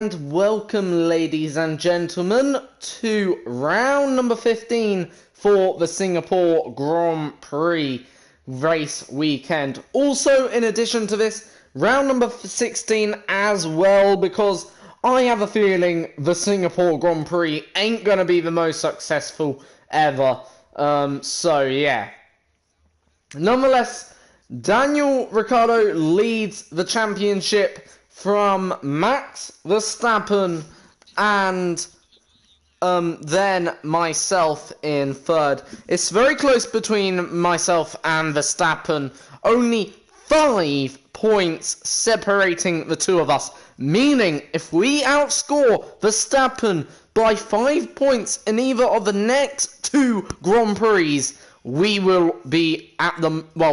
And welcome, ladies and gentlemen, to round number 15 for the Singapore Grand Prix race weekend. Also, in addition to this, round number 16 as well, because I have a feeling the Singapore Grand Prix ain't going to be the most successful ever. So, yeah. Nonetheless, Daniel Ricciardo leads the championship from Max Verstappen and then myself in third. It's very close between myself and Verstappen. Only 5 points separating the two of us. Meaning, if we outscore Verstappen by 5 points in either of the next 2 Grand Prix, we will be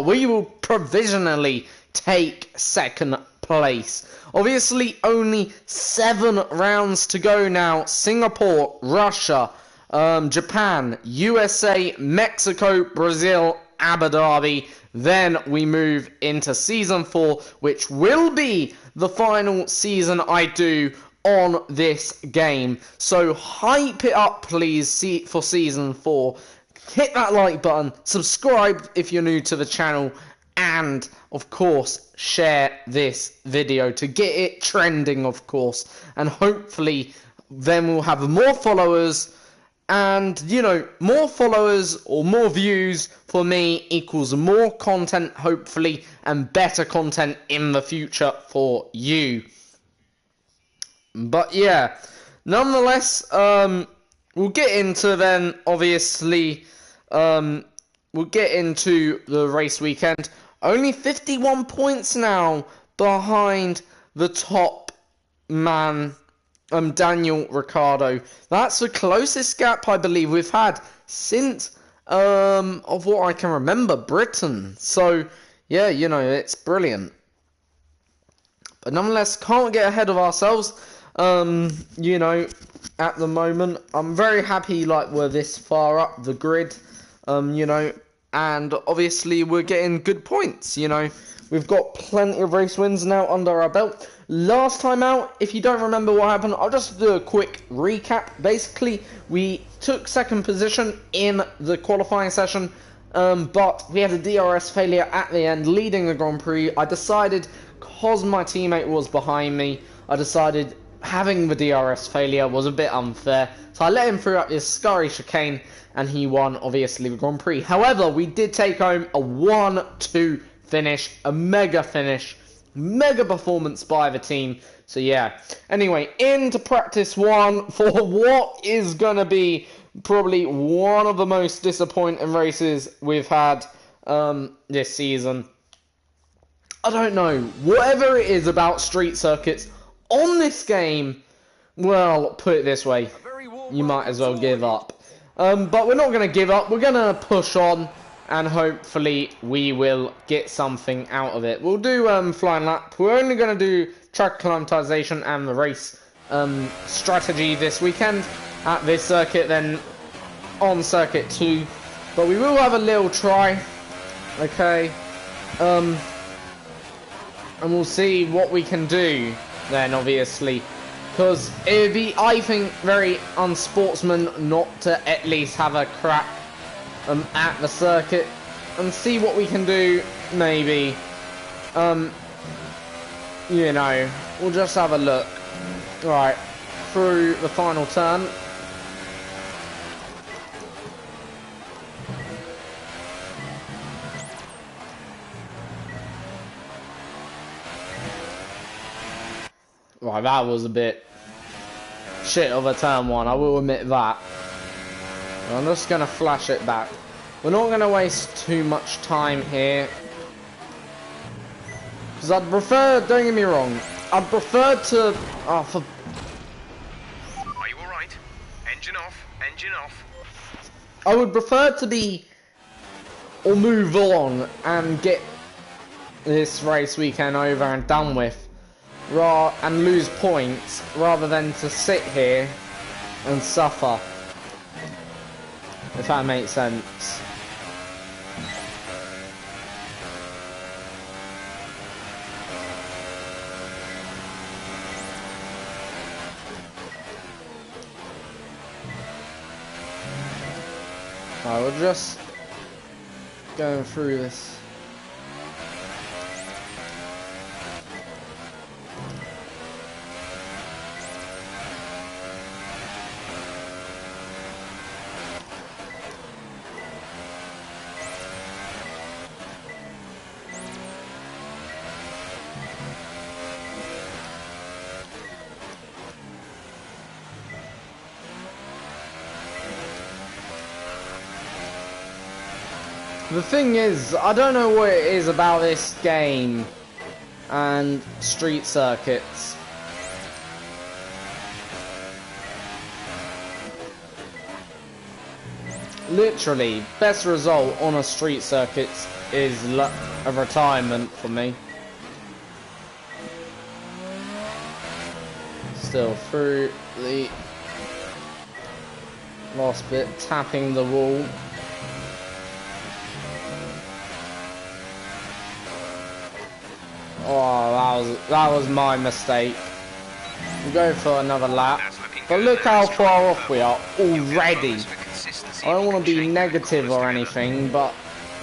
we will provisionally take second place. Obviously, only 7 rounds to go now. Singapore, Russia, Japan, USA, Mexico, Brazil, Abu Dhabi. Then we move into Season 4, which will be the final season I do on this game. So hype it up, please, for Season 4. Hit that like button, subscribe if you're new to the channel, and, of course, share this video to get it trending, of course. And hopefully, then we'll have more followers. And, you know, more followers or more views for me equals more content, hopefully, and better content in the future for you. But, yeah. Nonetheless, we'll get into then, obviously, we'll get into the race weekend. Only 51 points now behind the top man, Daniel Ricciardo. That's the closest gap I believe we've had since, of what I can remember, Britain. So, yeah, you know, it's brilliant. But nonetheless, can't get ahead of ourselves. You know, at the moment, I'm very happy, like, we're this far up the grid, you know, and obviously we're getting good points, you know. We've got plenty of race wins now under our belt. Last time out, if you don't remember what happened, I'll just do a quick recap. Basically, we took second position in the qualifying session, but we had a DRS failure at the end, leading the Grand Prix. I decided, because my teammate was behind me, I decided having the DRS failure was a bit unfair. So I let him through up this scurry chicane, and he won, obviously, the Grand Prix. However, we did take home a 1-2 finish, a mega performance by the team. So, yeah. Anyway, into practice 1 for what is going to be probably one of the most disappointing races we've had this season. I don't know. Whatever it is about street circuits on this game, well, put it this way, you might as well give up. But we're not going to give up. We're going to push on, and hopefully we will get something out of it. We'll do flying lap. We're only going to do track acclimatization and the race strategy this weekend at this circuit, then on circuit 2. But we will have a little try, okay? And we'll see what we can do then, obviously. Because it would be, I think, very unsportsman not to at least have a crack at the circuit and see what we can do, maybe. You know, we'll just have a look. Right, through the final turn. Right, that was a bit shit of a turn 1, I will admit that. I'm just going to flash it back. We're not going to waste too much time here. Because I'd prefer, don't get me wrong, I'd prefer to... Oh, for... Are you alright? Engine off, engine off. I would prefer to be... or move on and get this race weekend over and done with. And lose points, rather than to sit here and suffer. If that makes sense. I will just going through this. The thing is, I don't know what it is about this game and street circuits. Literally, best result on a street circuit is a retirement for me. Still through the last bit, tapping the wall. Oh, that was my mistake. We'll go for another lap. But look how far off we are already. I don't want to be negative or anything, but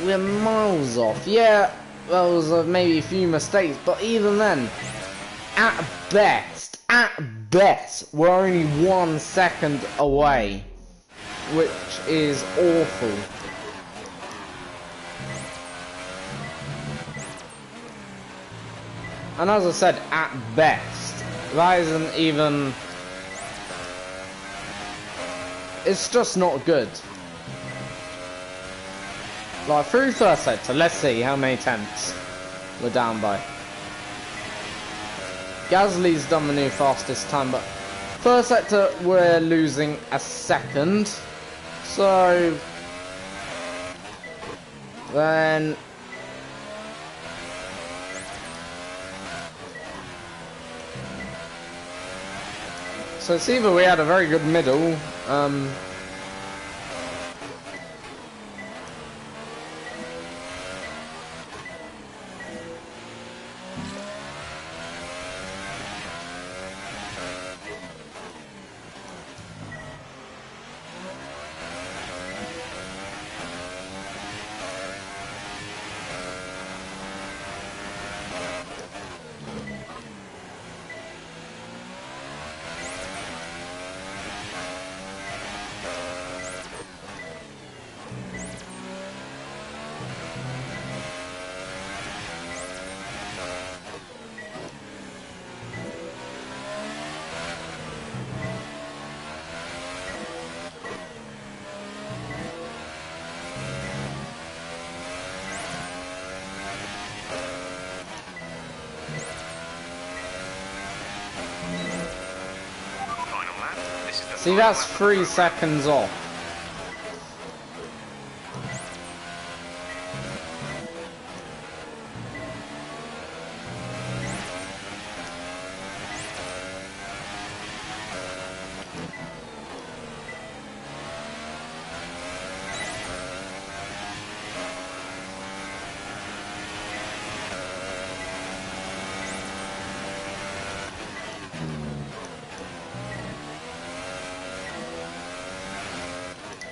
we're miles off. Yeah, there was maybe a few mistakes, but even then, at best, we're only 1 second away, which is awful. And as I said, at best, that isn't even... It's just not good. Like, through first sector, let's see how many tenths we're down by. Gasly's done the new fastest time, but first sector, we're losing a second. So... then... So it's either we had a very good middle, see, that's 3 seconds off.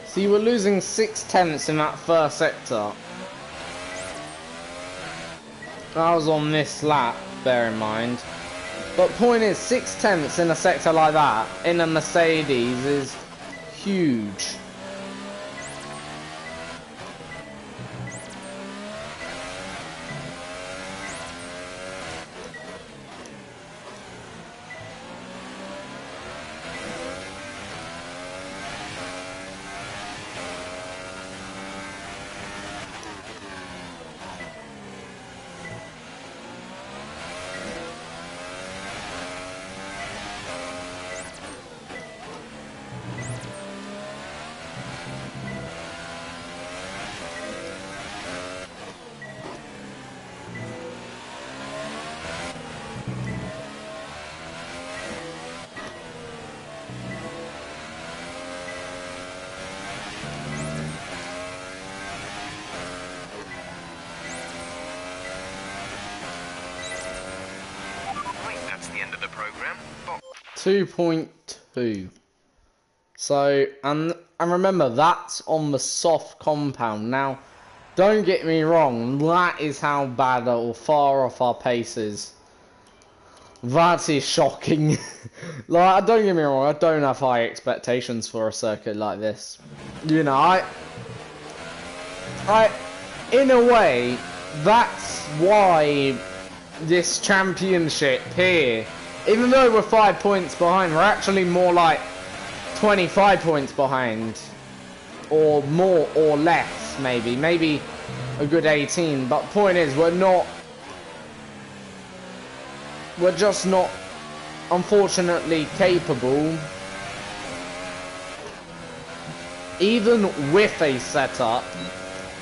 See, we're losing 6 tenths in that first sector. That was on this lap, bear in mind. But point is, 6 tenths in a sector like that, in a Mercedes, is huge. Right, that's the end of the program. 2.2. So, and remember, that's on the soft compound. Now, don't get me wrong, that is how bad or far off our pace is. That is shocking. Like, don't get me wrong, I don't have high expectations for a circuit like this. You know, I in a way, that's why this championship here, even though we're 5 points behind, we're actually more like 25 points behind, or more or less, maybe a good 18. But point is, we're just not, unfortunately, capable, even with a setup,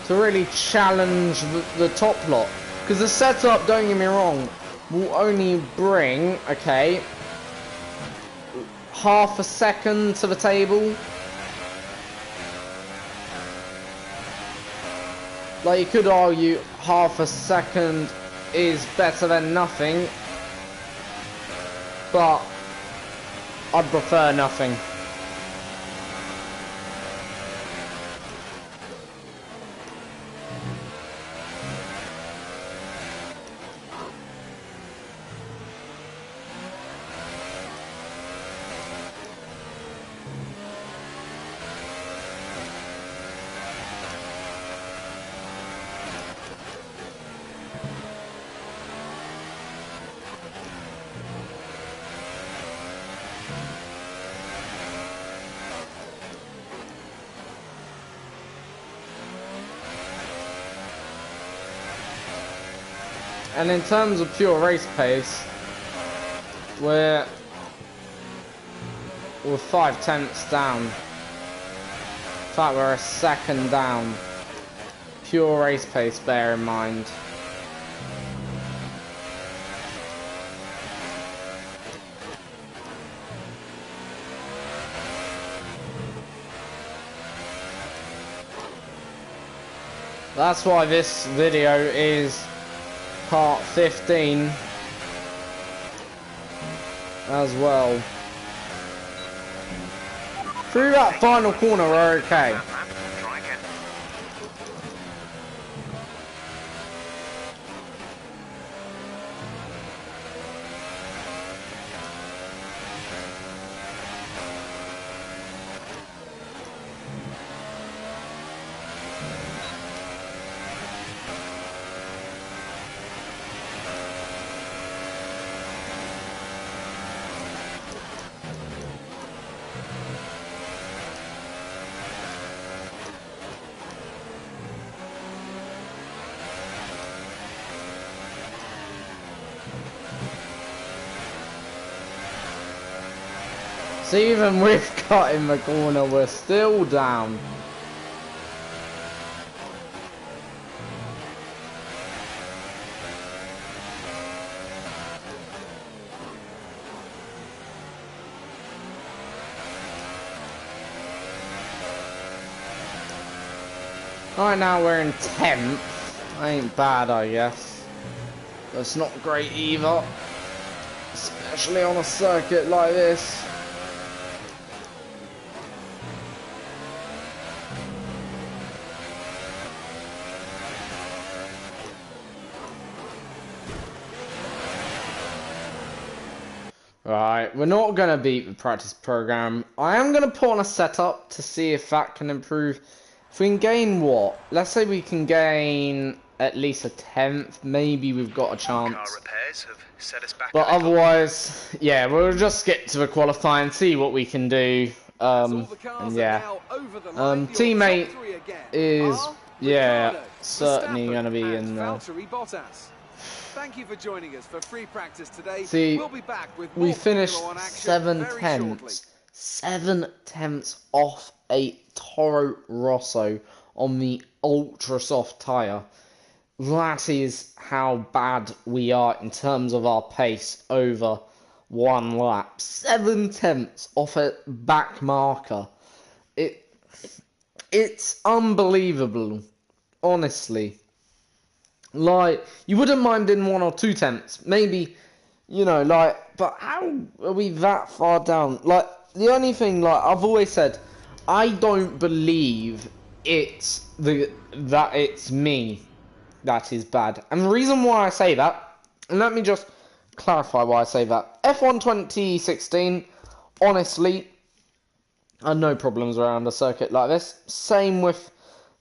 to really challenge the top lot. Because the setup, don't get me wrong, will only bring, okay, half a second to the table. Like, you could argue half a second is better than nothing, but I'd prefer nothing. And in terms of pure race pace, we're 5/10 down. In fact, we're a second down. Pure race pace, bear in mind. That's why this video is part 15 as well. Through that final corner, we're okay. Try again. So even with cutting the corner, we're still down. Right now we're in 10th. Ain't bad, I guess. That's not great either. Especially on a circuit like this. Right, we're not going to beat the practice program. I am going to put on a setup to see if that can improve. If we can gain what? Let's say we can gain at least a 10th. Maybe we've got a chance. Car repairs have set us back. But otherwise, yeah, we'll just get to the qualifying, see what we can do. And yeah. Teammate is, yeah, certainly going to be in there. Thank you for joining us for free practice today. See, we'll be back with we more finished Formula 1 action 7 very tenths. shortly. 7 tenths off a Toro Rosso on the ultra soft tyre. That is how bad we are in terms of our pace over one lap. 7 tenths off a back marker. It's unbelievable, honestly. Like, you wouldn't mind in 1 or 2 tenths, maybe, you know, like, but how are we that far down? Like, the only thing, like I've always said, I don't believe that it's me that is bad. And the reason why I say that, and let me just clarify why I say that. F1 2016, honestly, I had no problems around a circuit like this.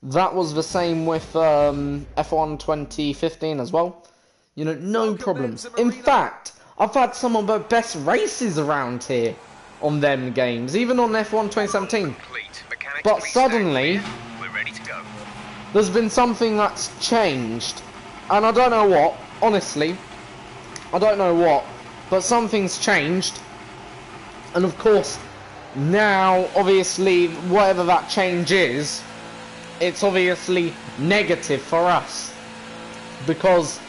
That was the same with F1 2015 as well. You know, no problems. In fact, I've had some of the best races around here on them games, even on F1 2017. But suddenly, we're ready to go. there's been something that's changed. And I don't know what, honestly. I don't know what, but something's changed. And of course, now, obviously, whatever that change is, it's obviously negative for us. Because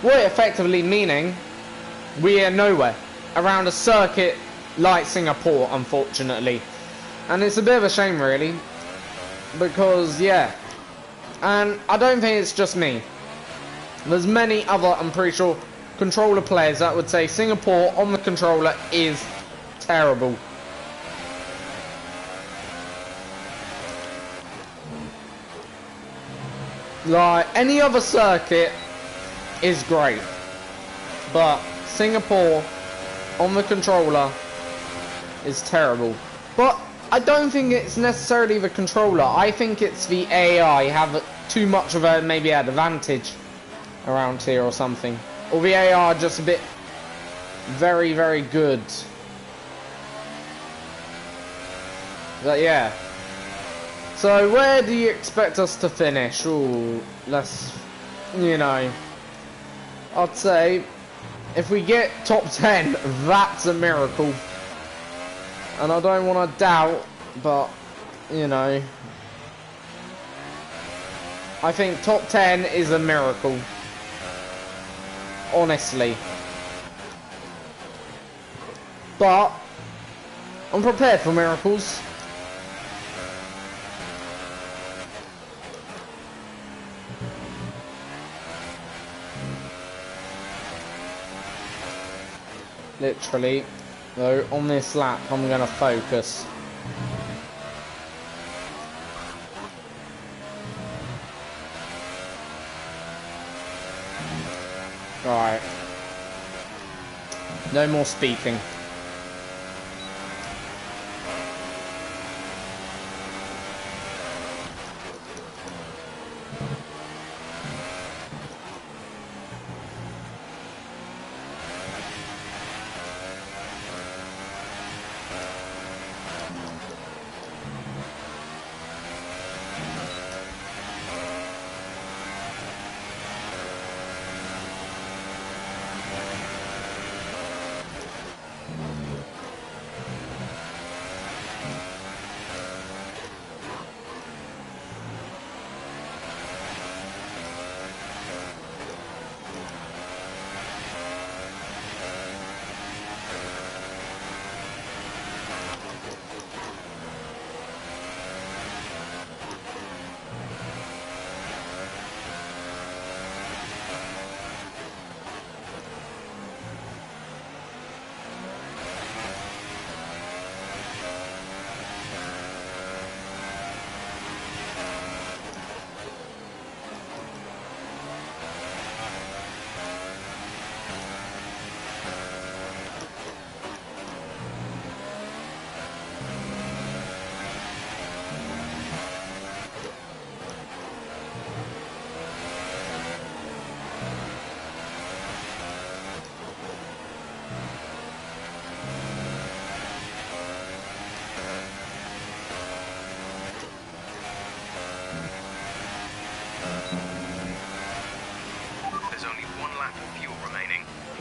we're effectively meaning we are nowhere around a circuit like Singapore, unfortunately. And it's a bit of a shame, really. Because, yeah. And I don't think it's just me. There's many other, I'm pretty sure, controller players that would say Singapore on the controller is terrible. Like, any other circuit is great. But Singapore on the controller is terrible. But I don't think it's necessarily the controller. I think it's the AI have too much of a maybe advantage around here or something. Or the AI are just a bit very, very good. But yeah. So where do you expect us to finish? Ooh, let's, you know, I'd say if we get top 10, that's a miracle. And I don't want to doubt, but, you know, I think top 10 is a miracle. Honestly. But I'm prepared for miracles. Literally, though, on this lap, I'm going to focus. Alright. No more speaking.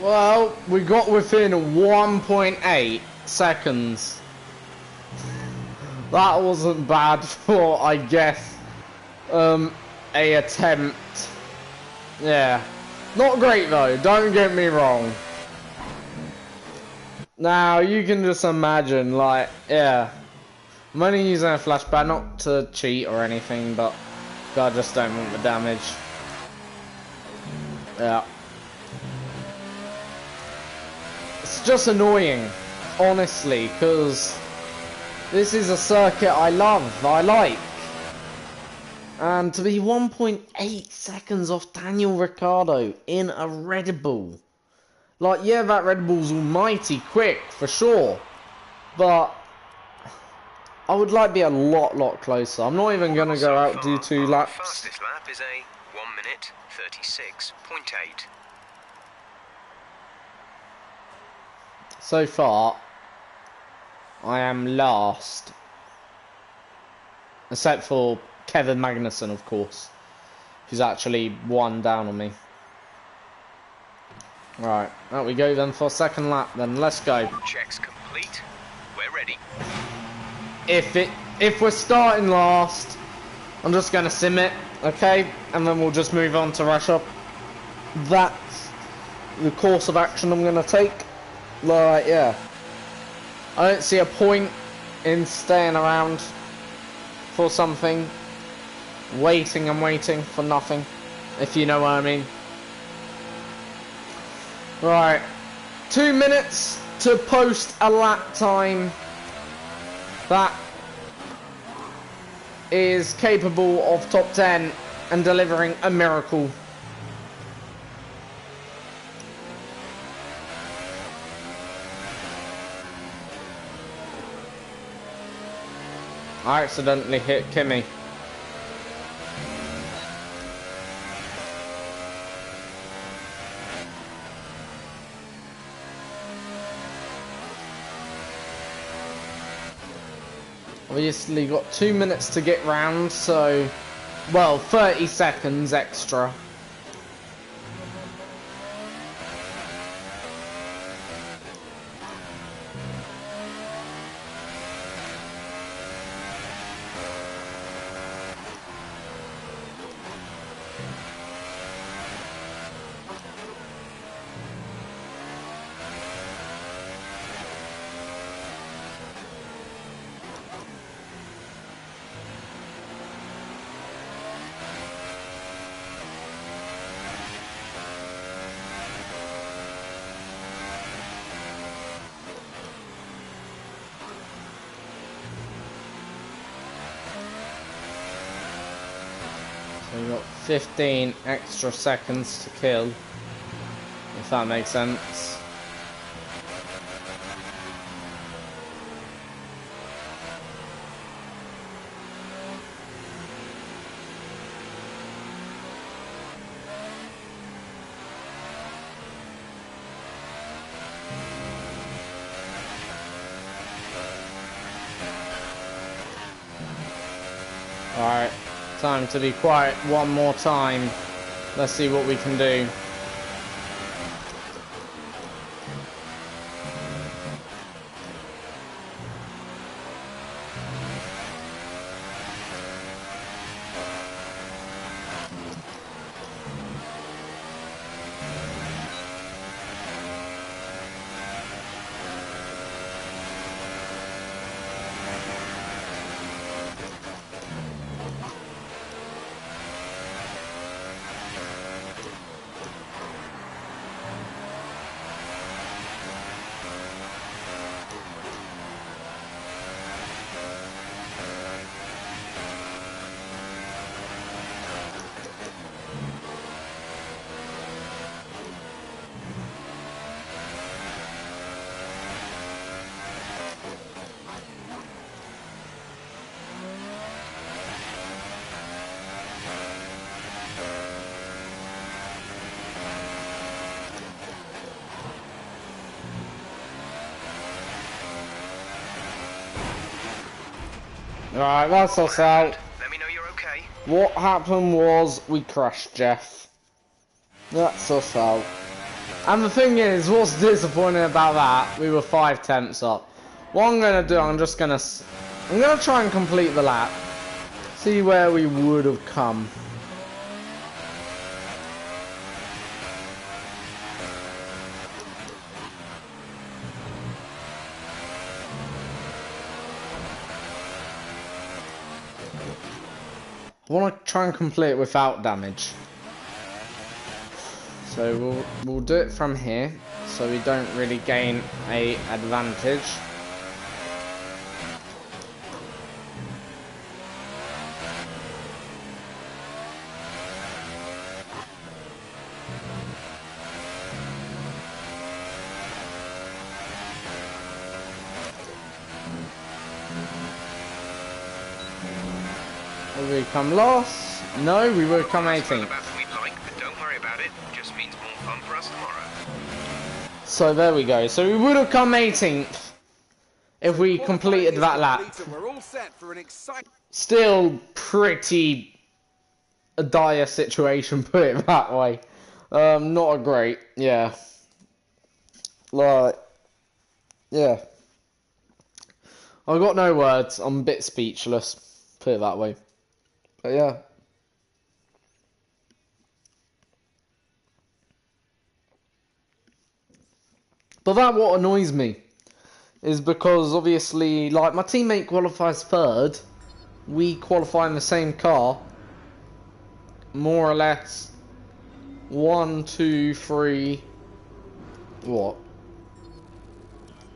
Well, we got within 1.8 seconds. That wasn't bad for, I guess, a attempt. Yeah. Not great though, don't get me wrong. Now, you can just imagine, like, yeah. I'm only using a flashback, not to cheat or anything, but I just don't want the damage. Yeah. It's just annoying, honestly, because This is a circuit I love, I like. And to be 1.8 seconds off Daniel Ricciardo in a Red Bull. Like, yeah, that Red Bull's almighty quick, for sure. But I would like to be a lot closer. I'm not even going to go out do 2 laps. Fastest lap is a 1 minute 36.8. So far, I am last. Except for Kevin Magnussen, of course. Who's actually 1 down on me. Right, out we go then for second lap then. Let's go. Checks complete. We're ready. If we're starting last, I'm just gonna sim it, okay? And then we'll just move on to Russia. That's the course of action I'm gonna take. Like, yeah. I don't see a point in staying around for something. Waiting and waiting for nothing. If you know what I mean. Right. 2 minutes to post a lap time that is capable of top 10 and delivering a miracle. I accidentally hit Kimmy. Obviously got 2 minutes to get round, so, well, 30 seconds extra. So we've got 15 extra seconds to kill, if that makes sense. Alright, time to be quiet one more time. Let's see what we can do. Right, that's us out. Let me know you're okay. What happened was we crashed Jeff. That's us out. And the thing is, what's disappointing about that, we were 5 tenths up. What I'm gonna do, I'm gonna try and complete the lap. See where we would have come. I want to try and complete it without damage. So we'll do it from here, so we don't really gain a advantage. Would we come last? No, we would come 18th. About we'd like, but don't worry about it. Just means more fun for us tomorrow. So there we go. So we would have come 18th if we completed that lap. We're all set for an exciting... Still pretty a dire situation, put it that way. Not a great, yeah. Like, yeah. I've got no words. I'm a bit speechless, put it that way. But yeah. But that what annoys me is because obviously, like, my teammate qualifies third, we qualify in the same car, more or less. 1, 2, 3. What?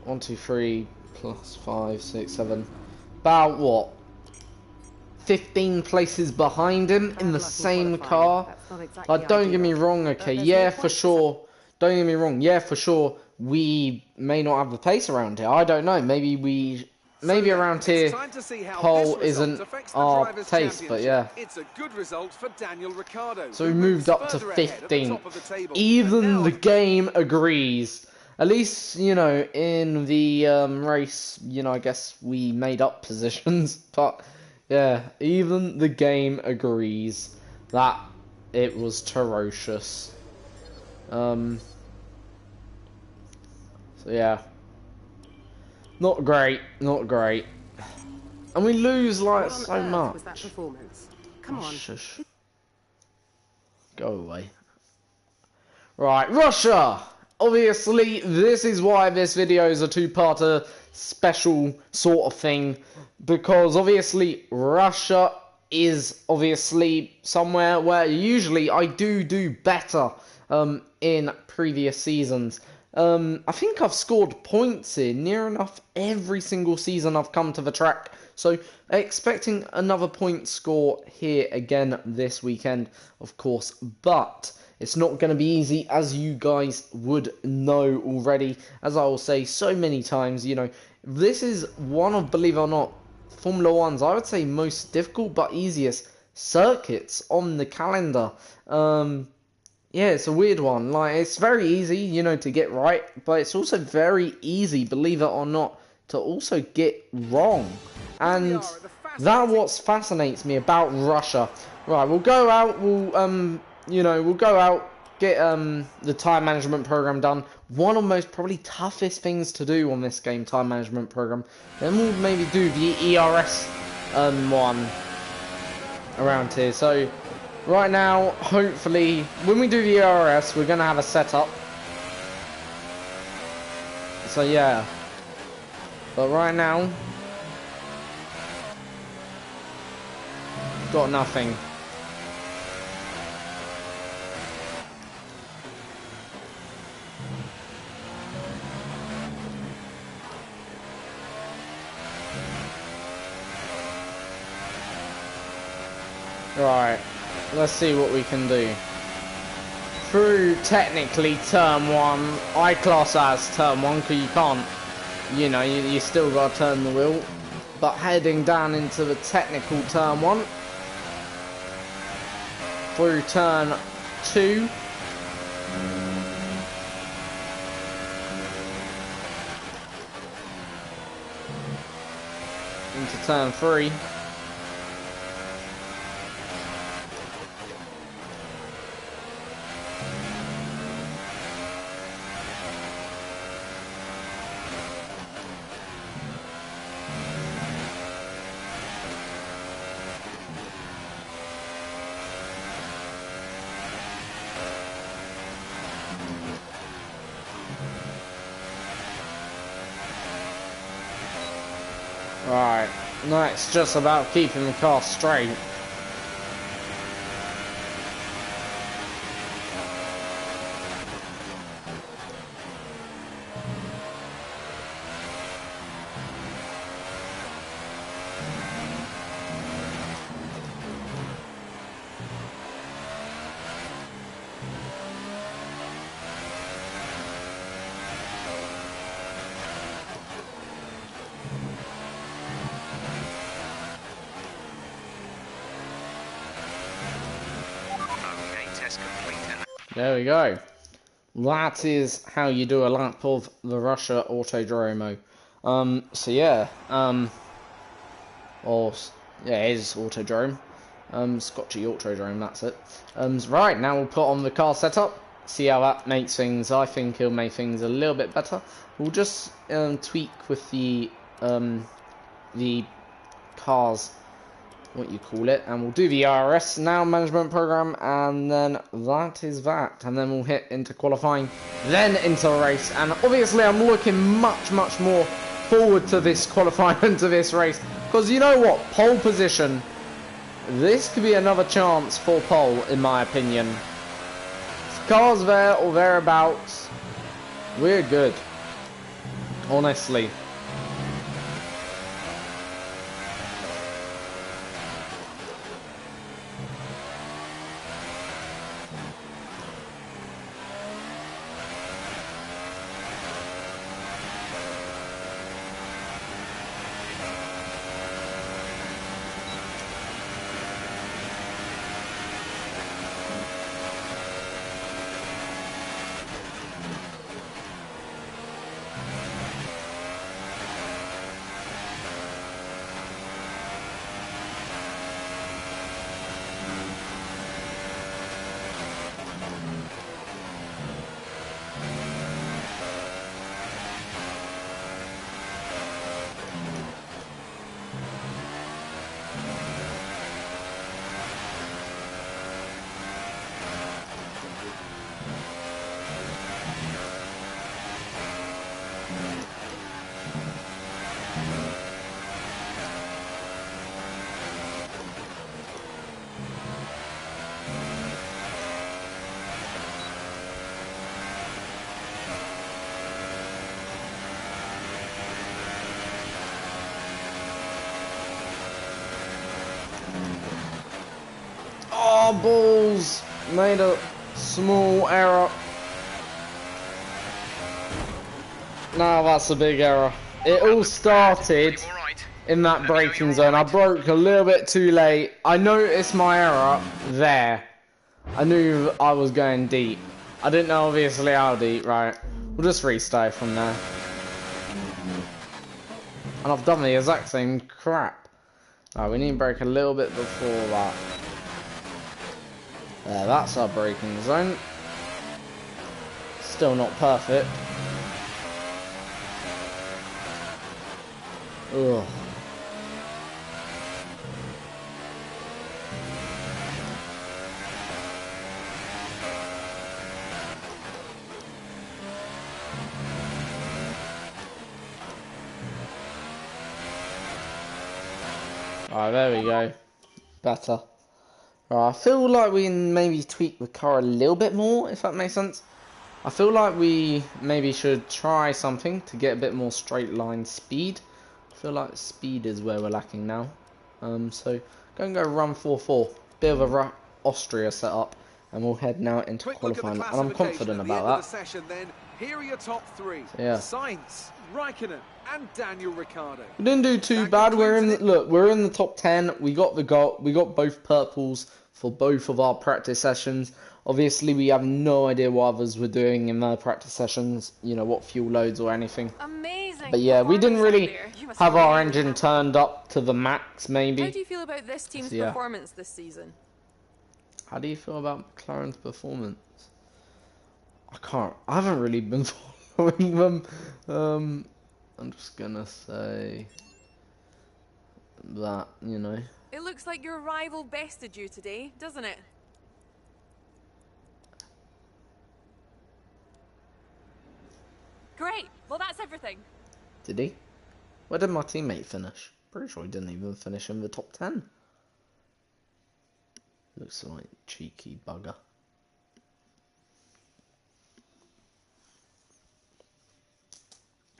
1, 2, 3 plus 5, 6, 7. About what? 15 places behind him in the same car. Like, don't get me wrong, okay, yeah, for sure. Don't get me wrong, yeah, for sure. We may not have the pace around here. I don't know. Maybe around here, pole isn't our taste, but yeah. It's a good result for Daniel Ricciardo. So we moved up to 15. Even the game agrees. At least, you know, in the race, you know, I guess we made up positions. But yeah, even the game agrees that it was ferocious. So yeah, not great, not great, and we lose like so much. Was that performance? Come on. Shush. Go away. Right, Russia. Obviously, this is why this video is a two-parter special sort of thing, because obviously Russia is obviously somewhere where usually I do better in previous seasons. I think I've scored points here near enough every single season I've come to the track. So expecting another point score here again this weekend, of course. But it's not going to be easy, as you guys would know already. As I will say so many times, you know, this is one of, believe it or not, Formula One's, I would say, most difficult but easiest circuits on the calendar. Yeah, it's a weird one. Like, it's very easy, you know, to get right, but it's also very easy, believe it or not, to also get wrong. And that what fascinates me about Russia. Right, we'll go out, we'll go out, get the time management program done. One of the most probably toughest things to do on this game, time management program. Then we'll maybe do the ERS one around here. So right now, hopefully, when we do the ERS, we're going to have a setup. So, yeah. But right now, got nothing. Right. Let's see what we can do. Through technically turn 1, I class as turn 1 because you can't, you know, you still got to turn the wheel. But heading down into the technical turn 1. Through turn 2. Into turn 3. Right, now it's just about keeping the car straight. is complete. There we go. That is how you do a lap of the Russia Autodromo. So yeah, it is Autodrome. Scotchy Autodrome, that's it. Right, now we'll put on the car setup, see how that makes things. I think it'll make things a little bit better. We'll just tweak with the cars, what you call it, and we'll do the RS now management program, and then that is that, and then we'll hit into qualifying, then into the race. And obviously I'm looking much more forward to this qualifying and to this race, because you know what, pole position, this could be another chance for pole in my opinion. If cars there or thereabouts, we're good, honestly. Oh, balls! Made a small error. No, that's a big error. It all started in that braking zone. I broke a little bit too late. I noticed my error there. I knew I was going deep. I didn't know obviously how deep, right? We'll just restart from there. And I've done the exact same crap. Right, we need to brake a little bit before that. There, that's our braking zone. Still not perfect. Ugh. Alright, there we go. Better. Right, I feel like we can maybe tweak the car a little bit more, if that makes sense. I feel like we maybe should try something to get a bit more straight line speed. I feel like speed is where we're lacking now. So go run 4-4. Bit of a Austria setup, and we'll head now into qualifying. And I'm confident about that. Session, then. Here are your top three. So, yeah. Sainz, Raikkonen, and Daniel Ricciardo. We didn't do too bad. We're in the top 10. We got the goal. We got both purples for both of our practice sessions. Obviously, we have no idea what others were doing in their practice sessions. You know, what fuel loads or anything. Amazing. But yeah, we didn't really have our engine turned up to the max. Maybe. How do you feel about this team's performance this season? How do you feel about McLaren's performance? I haven't really been following them. I'm just gonna say that, you know. It looks like your rival bested you today, doesn't it? Great. Well, that's everything. Did he? Where did my teammate finish? Pretty sure he didn't even finish in the top 10. Looks like a cheeky bugger.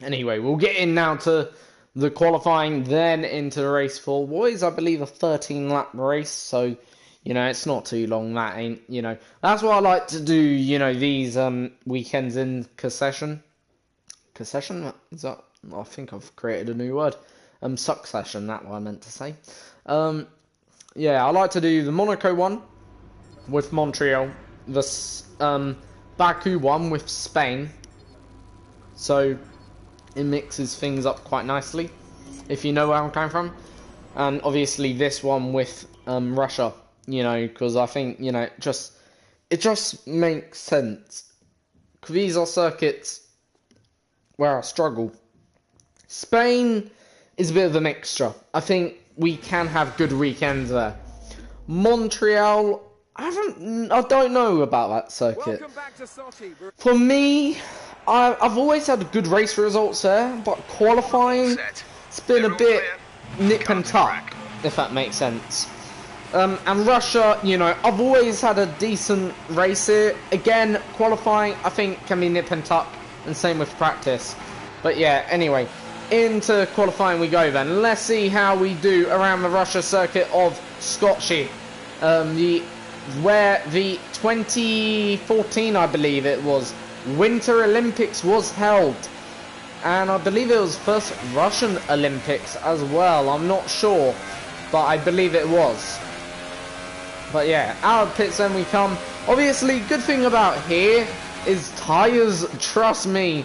Anyway, we'll get in now to the qualifying, then into race 4. What is, I believe, a 13-lap race, so, you know, it's not too long, that ain't, you know. That's what I like to do, you know, these weekends in concession. Concession? Is that, I think I've created a new word. Succession, that's what I meant to say. Yeah, I like to do the Monaco one with Montreal, Baku one with Spain, so it mixes things up quite nicely, if you know where I'm coming from. And obviously this one with Russia, you know, because I think, you know, it just makes sense. 'Cause these are circuits where I struggle. Spain is a bit of a mixture. I think we can have good weekends there. Montreal, I don't know about that circuit. Welcome back to Sochi. For me, I've always had good race results there, but qualifying, it's been a bit nip and tuck, if that makes sense. And Russia, you know, I've always had a decent race here. Again, qualifying, I think, can be nip and tuck, and same with practice. But yeah, anyway, into qualifying we go then. Let's see how we do around the Russia circuit of Sochi. Where the 2014, I believe it was, Winter Olympics was held. And I believe it was first Russian Olympics as well. I'm not sure, but I believe it was. But yeah, out of pits then we come. Obviously, good thing about here is tyres, trust me,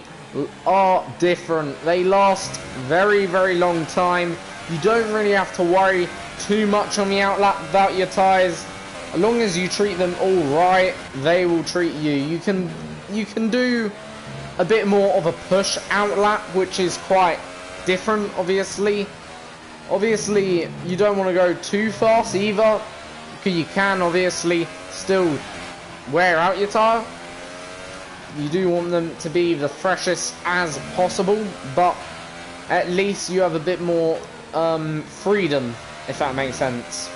are different. They last very, very long time. You don't really have to worry too much on the outlap about your tyres. As long as you treat them all right, they will treat you. You can do a bit more of a push outlap, which is quite different, obviously. Obviously, you don't want to go too fast either, because you can obviously still wear out your tyre. You do want them to be the freshest as possible, but at least you have a bit more freedom, if that makes sense.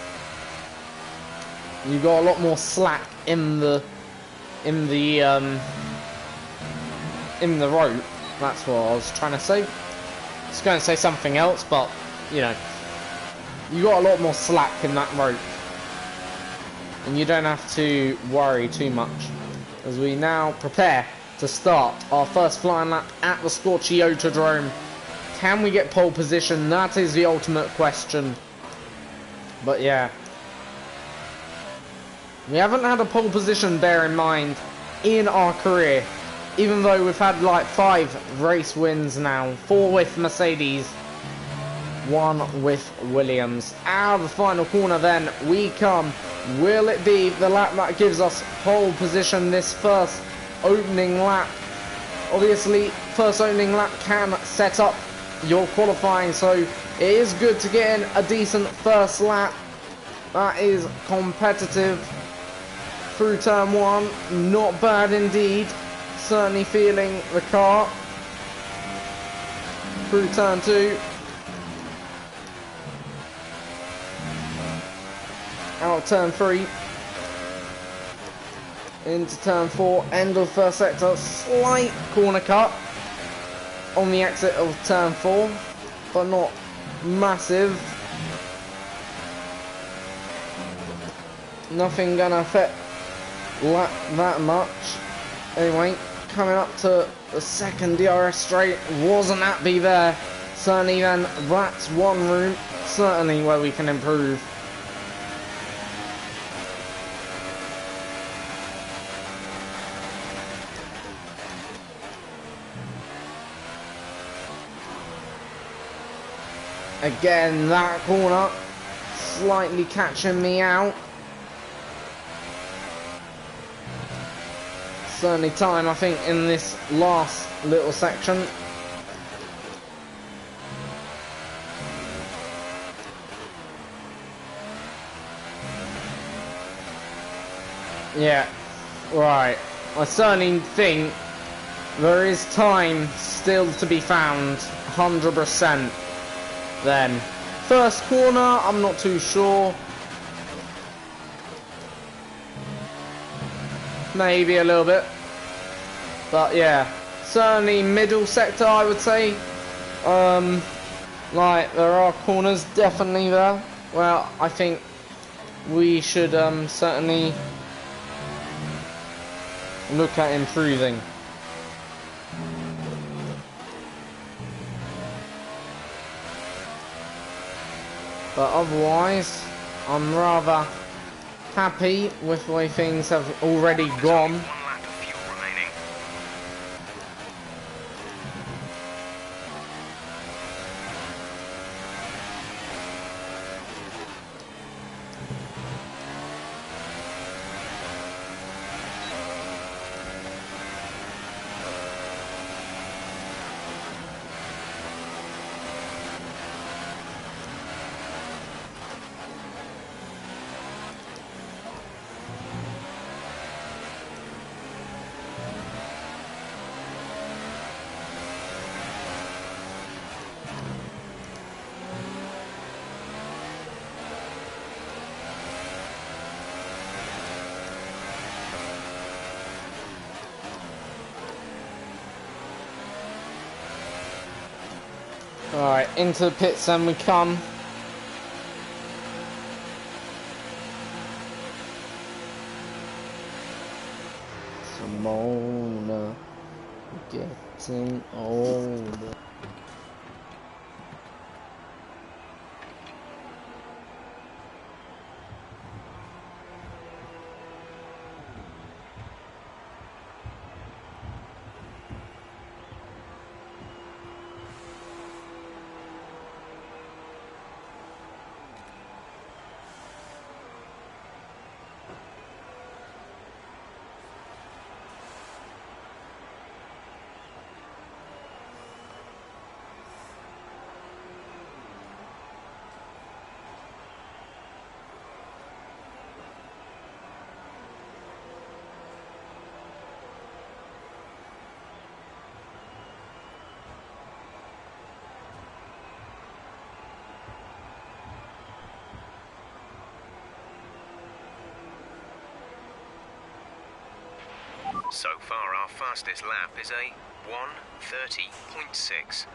You got a lot more slack in the rope. That's what I was trying to say. I was going to say something else, but you know, you got a lot more slack in that rope, and you don't have to worry too much. As we now prepare to start our first flying lap at the Sochi Autodrome. Can we get pole position? That is the ultimate question. But yeah, we haven't had a pole position, bear in mind, in our career. Even though we've had like 5 race wins now. 4 with Mercedes, 1 with Williams. Out of the final corner then we come. Will it be the lap that gives us pole position this first opening lap? Obviously, first opening lap can set up your qualifying, so it is good to get in a decent first lap. That is competitive through turn 1. Not bad indeed. Certainly feeling the car. Through turn 2. Out of turn 3. Into turn 4. End of first sector. Slight corner cut on the exit of turn 4, but not massive. Nothing gonna affect that much. Anyway, coming up to the second DRS straight. Wasn't happy there. Certainly then, that's one route certainly where we can improve. Again, that corner slightly catching me out. Certainly time, I think, in this last little section. Yeah, right. I certainly think there is time still to be found, 100%. Then, first corner, I'm not too sure. Maybe a little bit. But yeah, certainly middle sector, I would say. Like, there are corners definitely there. Well, I think we should certainly look at improving. But otherwise, I'm rather happy with the way things have already gone. One lap of fuel remaining. Alright, into the pits then we come. Simona, getting older. So far, our fastest lap is a 1:30.6.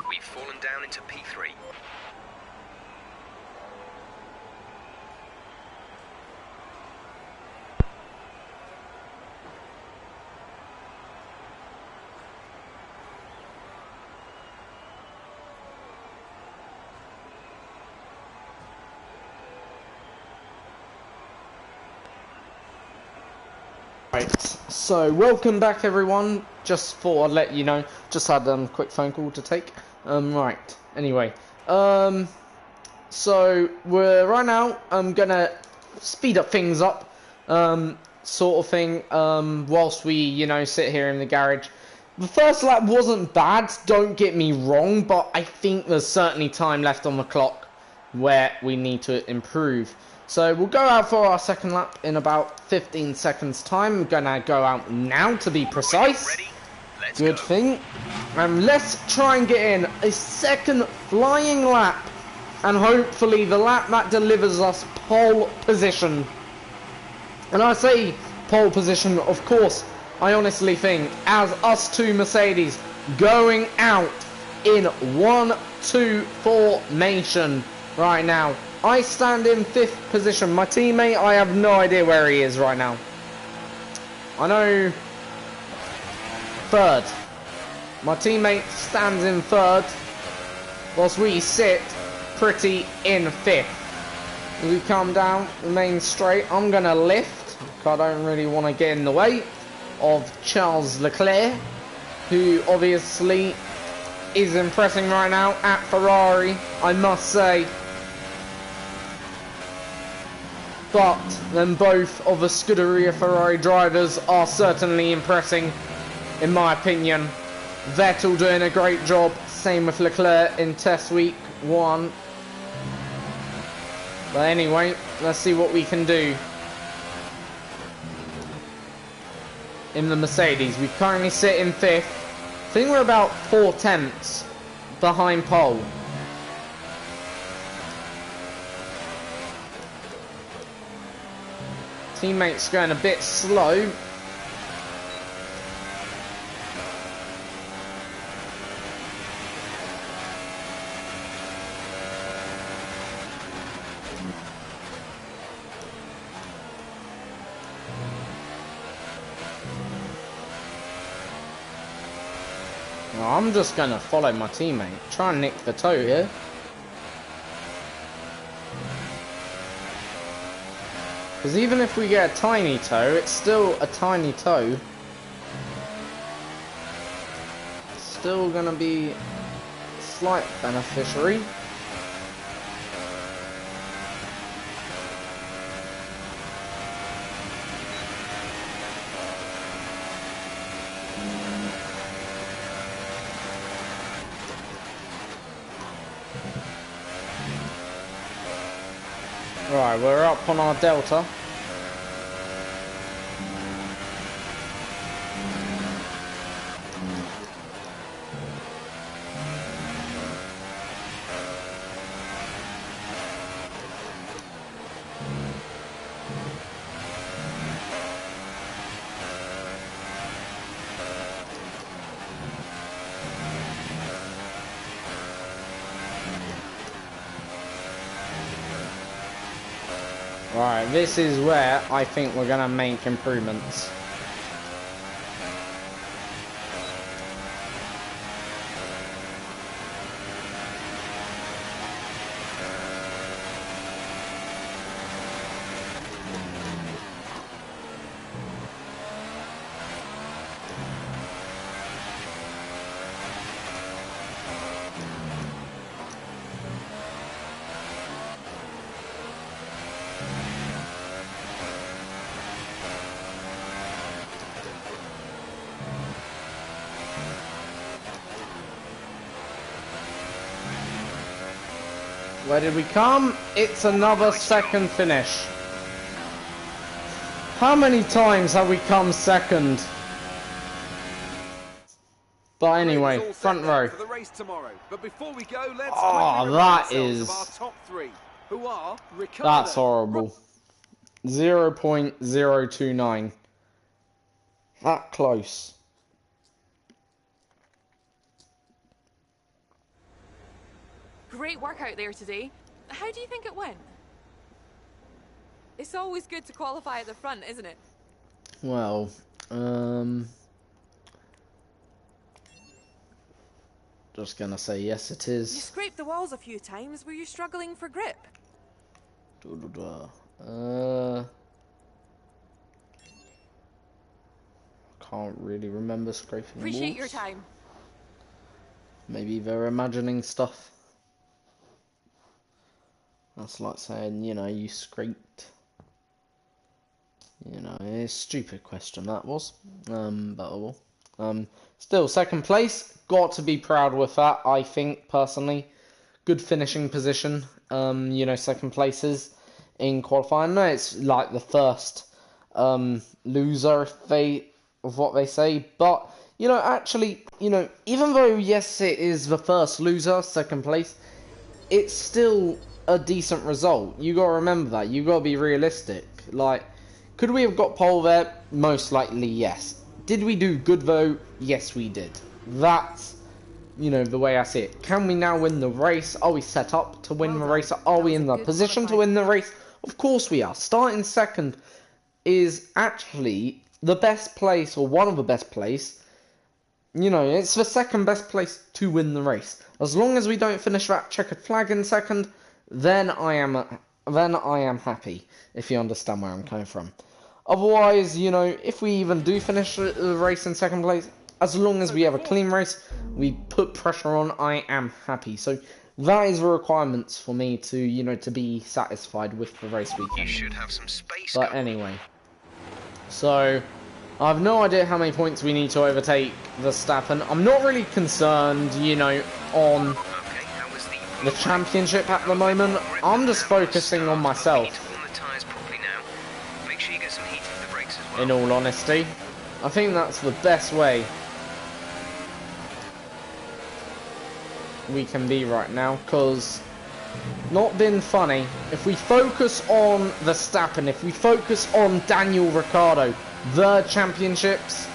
We've fallen down into P3. Right, so welcome back everyone. Just thought I'd let you know, just had a quick phone call to take. Right, anyway, so we're right now, I'm gonna speed up things up, sort of thing, whilst we, you know, sit here in the garage. The first lap wasn't bad, don't get me wrong, but I think there's certainly time left on the clock where we need to improve. So we'll go out for our second lap in about 15 seconds time. I'm gonna go out now to be precise. Ready? Let's Good go. thing. And let's try and get in a second flying lap. And hopefully the lap that delivers us pole position. And I say pole position, of course, I honestly think, as us two Mercedes going out in 1-2 formation right now. I stand in 5th position. My teammate, I have no idea where he is right now. I know third. My teammate stands in third, whilst we sit pretty in fifth. As we come down the main straight, I'm going to lift, because I don't really want to get in the way of Charles Leclerc, who obviously is impressing right now at Ferrari, I must say. But then both of the Scuderia Ferrari drivers are certainly impressing, in my opinion. Vettel doing a great job, same with Leclerc in test week 1. But anyway, let's see what we can do. In the Mercedes, we currently sit in 5th. I think we're about 4 tenths behind pole. Teammates going a bit slow. I'm just going to follow my teammate. Try and nick the toe here. Because even if we get a tiny toe, it's still a tiny toe. Still going to be a slight beneficiary. Right, we're up on our delta. Right, this is where I think we're gonna make improvements. Where did we come? It's another second finish. How many times have we come second? But anyway, front row. For the race tomorrow. But before we go, let's that is... our top 3, who are Ricardo. That's horrible. 0.029. That close. Great work out there today. How do you think it went? It's always good to qualify at the front, isn't it? Well, just gonna say yes it You is. scraped the walls a few times. Were you struggling for grip? Can't really remember scraping the walls. Appreciate your time. Maybe they're imagining stuff. That's like saying, you know, you scraped. You know, a stupid question that was. But oh well. Still, second place. Got to be proud with that, I think, personally. Good finishing position. You know, second places in qualifying. No, it's like the first loser of what they say. But, you know, actually, you know, even though, yes, it is the first loser, second place, it's still a decent result. You gotta remember that. You gotta be realistic. Like, could we have got pole there? Most likely, yes. Did we do good though? Yes, we did. That's, you know, the way I see it. Can we now win the race? Are we set up to win the race? Are we in the position to win the race? Of course we are. Starting second is actually the best place, or one of the best place, you know, it's the second best place to win the race. As long as we don't finish that checkered flag in second, then I am happy, if you understand where I'm coming from. Otherwise, you know, if we even do finish the race in second place, as long as we have a clean race, we put pressure on, I am happy. So that is the requirements for me to, you know, to be satisfied with the race weekend. You should have some space. But anyway, so I have no idea how many points we need to overtake Verstappen. I'm not really concerned, you know, on Okay, how was the championship at the moment. I'm just focusing on myself, on the tyres properly now. Make sure you get some heat in the brakes as well. in all honesty. I think that's the best way we can be right now, because not being funny, if we focus on Verstappen, if we focus on Daniel Ricciardo, the championships,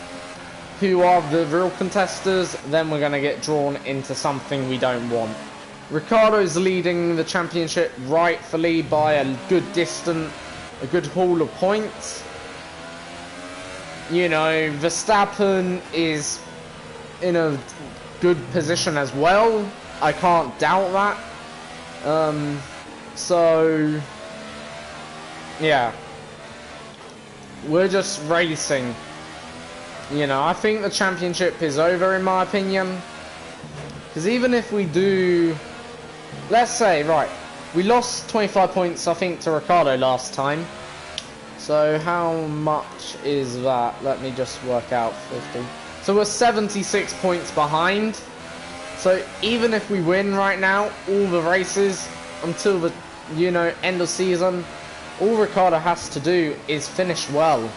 who are the real contesters, then we're going to get drawn into something we don't want. Ricciardo's leading the championship rightfully by a good distance, a good haul of points. You know, Verstappen is in a good position as well. I can't doubt that. So yeah, we're just racing. You know, I think the championship is over in my opinion. Because even if we do, let's say, right, we lost 25 points I think to Ricciardo last time. So how much is that? Let me just work out 50. So we're 76 points behind. So even if we win right now, all the races until the, you know, end of season, all Ricciardo has to do is finish well.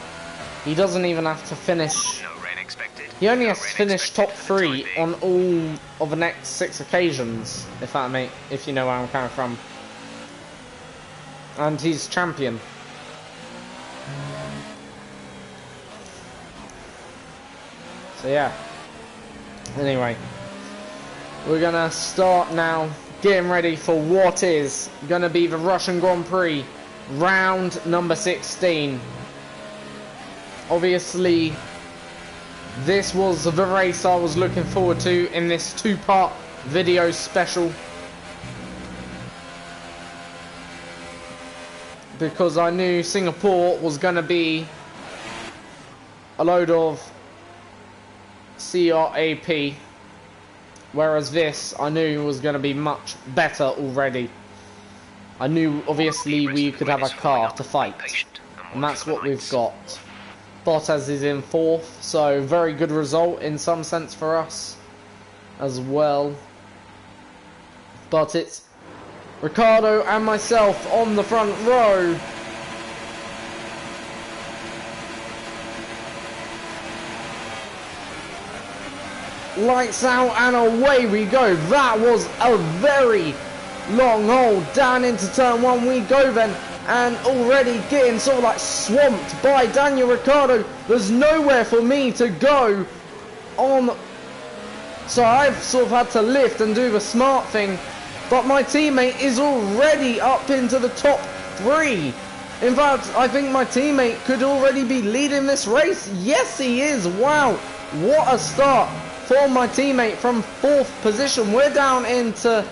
He doesn't even have to finish. No rain expected. He only has to finish top 3 on all of the next 6 occasions, if you know where I'm coming from. And he's champion. So yeah. Anyway, we're gonna start now, getting ready for what is gonna be the Russian Grand Prix, round number 16. Obviously, this was the race I was looking forward to in this 2-part video special, because I knew Singapore was gonna be a load of CRAP, whereas this I knew was going to be much better already. I knew obviously we could have a car to fight, and that's what we've got. Bottas is in 4th, so very good result in some sense for us as well. But it's Ricciardo and myself on the front row. Lights out and away we go. That was a very long hole. Down into turn 1 we go then, and already getting sort of like swamped by Daniel Ricciardo. There's nowhere for me to go on, so I've sort of had to lift and do the smart thing, but my teammate is already up into the top 3. In fact, I think my teammate could already be leading this race. Yes, he is. Wow, what a start for my teammate from 4th position. We're down into,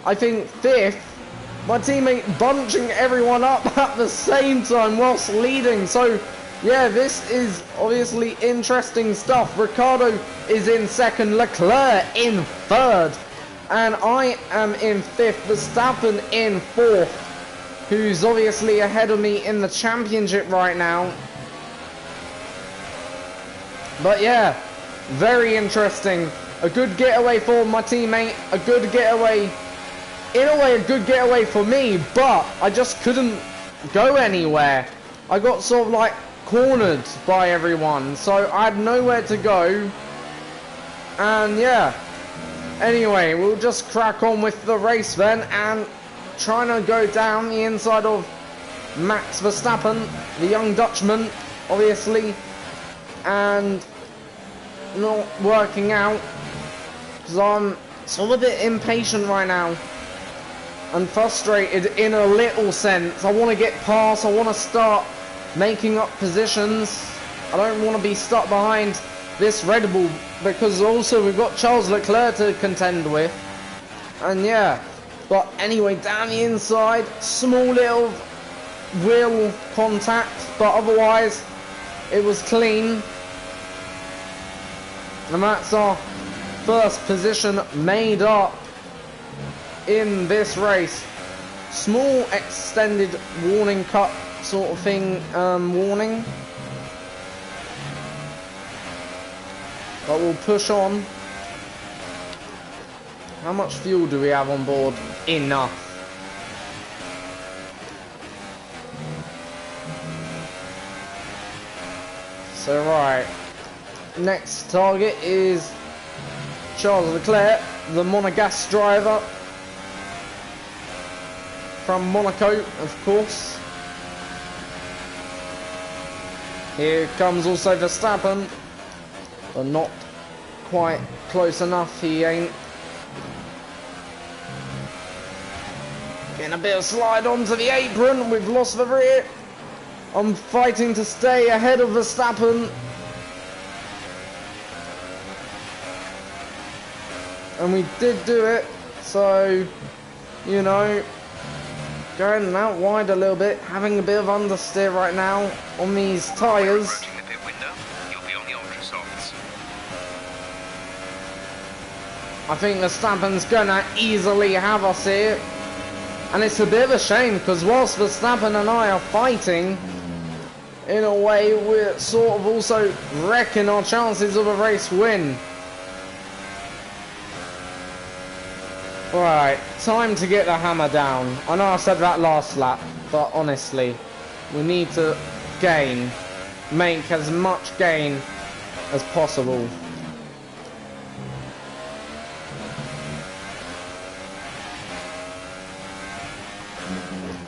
I think, 5th. My teammate bunching everyone up at the same time whilst leading. So yeah, this is obviously interesting stuff. Ricciardo is in 2nd, Leclerc in 3rd, and I am in 5th, Verstappen in 4th, who's obviously ahead of me in the championship right now. But yeah, very interesting. A good getaway for my teammate, a good getaway, in a way a good getaway for me, but I just couldn't go anywhere. I got sort of like cornered by everyone, so I had nowhere to go. And yeah, anyway, we'll just crack on with the race then, and trying to go down the inside of Max Verstappen, the young Dutchman, obviously, and not working out because I'm sort of a bit impatient right now and frustrated in a little sense. I want to get past, I want to start making up positions. I don't want to be stuck behind this Red Bull, because also we've got Charles Leclerc to contend with. And yeah, but anyway, down the inside, small little wheel contact, but otherwise it was clean. And that's our first position made up in this race. Small extended warning cut sort of thing, warning. But we'll push on. How much fuel do we have on board? Enough. So right, next target is Charles Leclerc, the Monegasque driver from Monaco, of course. Here comes also Verstappen, but not quite close enough, he ain't. Getting a bit of slide onto the apron, we've lost the rear. I'm fighting to stay ahead of Verstappen. And we did do it, so, you know, going out wide a little bit, having a bit of understeer right now on these tyres. Approaching the pit window, you'll be on the ultra softs. I think Verstappen's gonna easily have us here. And it's a bit of a shame, because whilst Verstappen and I are fighting, in a way, we're sort of also wrecking our chances of a race win. Right, time to get the hammer down. I know I said that last lap, but honestly, we need to gain, make as much gain as possible.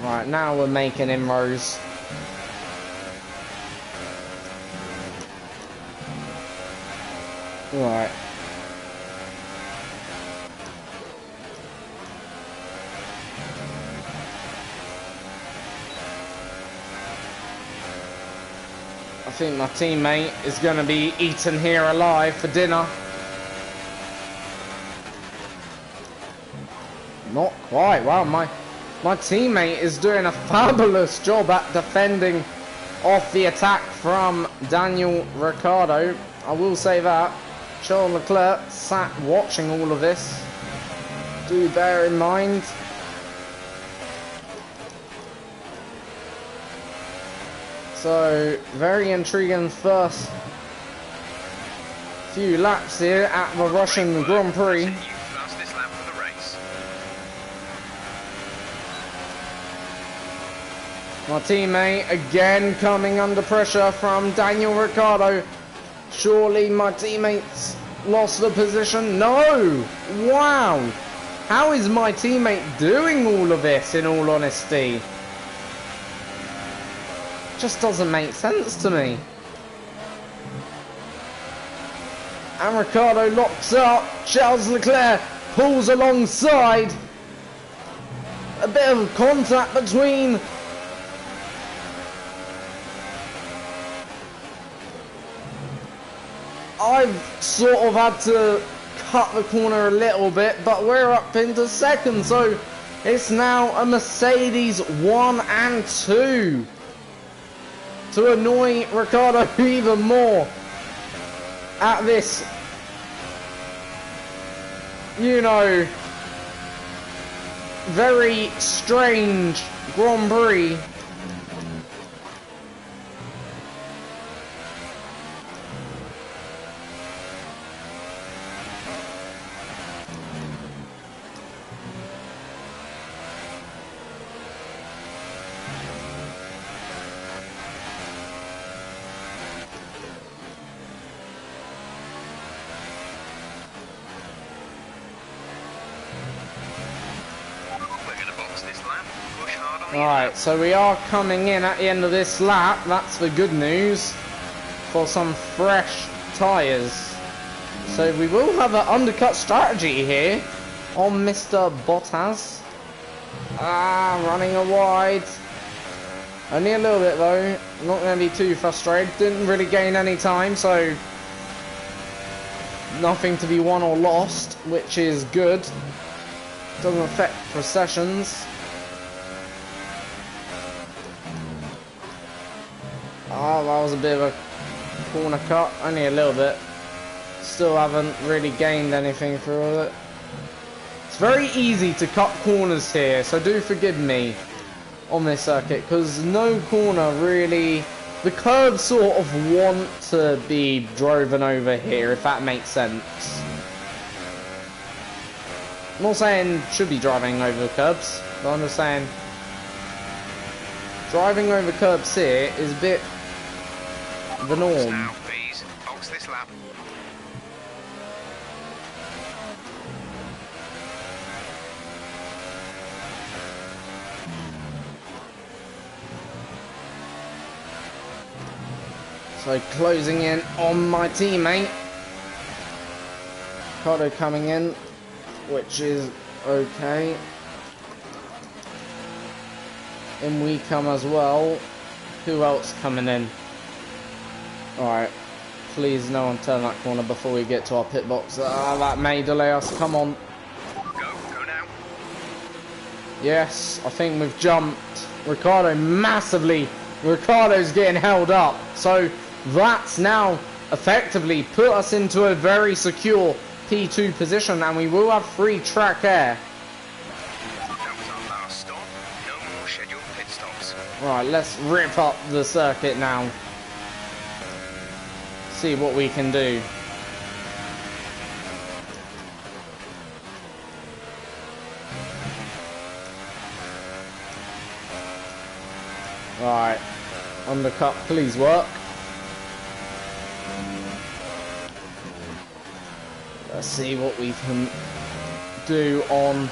Right, now we're making inroads. Right. I think my teammate is going to be eaten here alive for dinner. Not quite. Wow, my teammate is doing a fabulous job at defending off the attack from Daniel Ricciardo. I will say that. Charles Leclerc sat watching all of this. Do bear in mind. So, very intriguing first few laps here at the Russian Grand Prix. Fastest lap for the race. My teammate again coming under pressure from Daniel Ricciardo. Surely my teammates lost the position. No! Wow! How is my teammate doing all of this, in all honesty? Just doesn't make sense to me. And Ricciardo locks up. Charles Leclerc pulls alongside. A bit of contact between. I've sort of had to cut the corner a little bit, but we're up into second, so it's now a Mercedes 1 and 2. To annoy Ricciardo even more at this, you know, very strange Grand Prix. Alright, so we are coming in at the end of this lap. That's the good news for some fresh tyres. So we will have an undercut strategy here on Mr. Bottas. Running a wide. Only a little bit though. Not going to be too frustrated. Didn't really gain any time, so Nothing to be won or lost, which is good. Doesn't affect processions. Oh, that was a bit of a corner cut, only a little bit. Still haven't really gained anything through it. It's very easy to cut corners here, so do forgive me on this circuit, because no corner really... The curves sort of want to be driven over here, if that makes sense. I'm not saying should be driving over curbs, but I'm just saying driving over curbs here is a bit the norm. Now, please. Box this lap. So closing in on my teammate. Ricardo coming in, which is okay. In we come as well. Who else coming in? Alright. Please no one turn that corner before we get to our pit box. Ah, that may delay us. Come on. Go now. Yes, I think we've jumped. Ricardo massively. Ricardo's getting held up. So that's now effectively put us into a very secure P2 position, and we will have free track air. That was our last stop. No more scheduled pit stops. Right, let's rip up the circuit now. See what we can do. Right, undercut, please work. Let's see what we can do on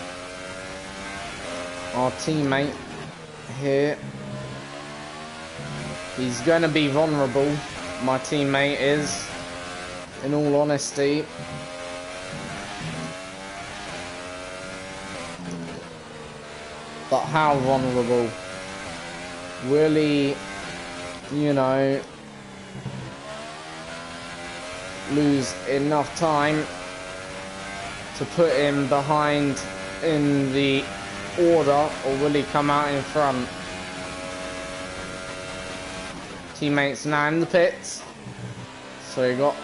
our teammate here. He's going to be vulnerable, my teammate is, in all honesty. But how vulnerable? Will he, you know, lose enough time to put him behind in the order, or will he come out in front? Teammates now in the pits, so we got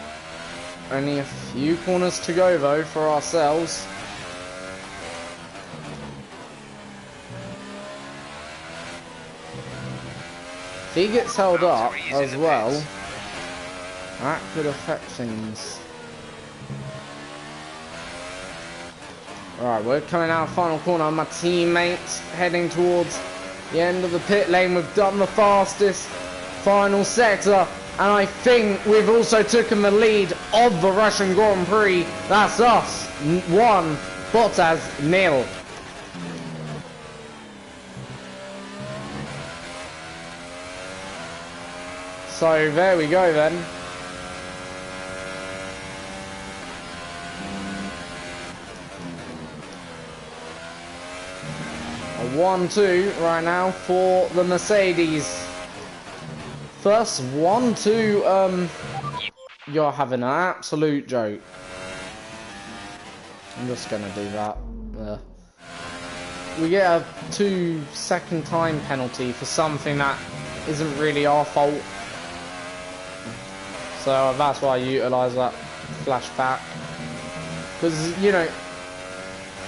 only a few corners to go though for ourselves. If he gets held up as well, that could affect things. Alright, we're coming out of final corner. My teammates heading towards the end of the pit lane. We've done the fastest final sector, and I think we've also taken the lead of the Russian Grand Prix. That's us. 1, Bottas 0. So there we go then. A 1-2 right now for the Mercedes. First 1-2, you're having an absolute joke. I'm just gonna do that. We get a 2-second time penalty for something that isn't really our fault. So that's why I utilise that flashback. Because, you know,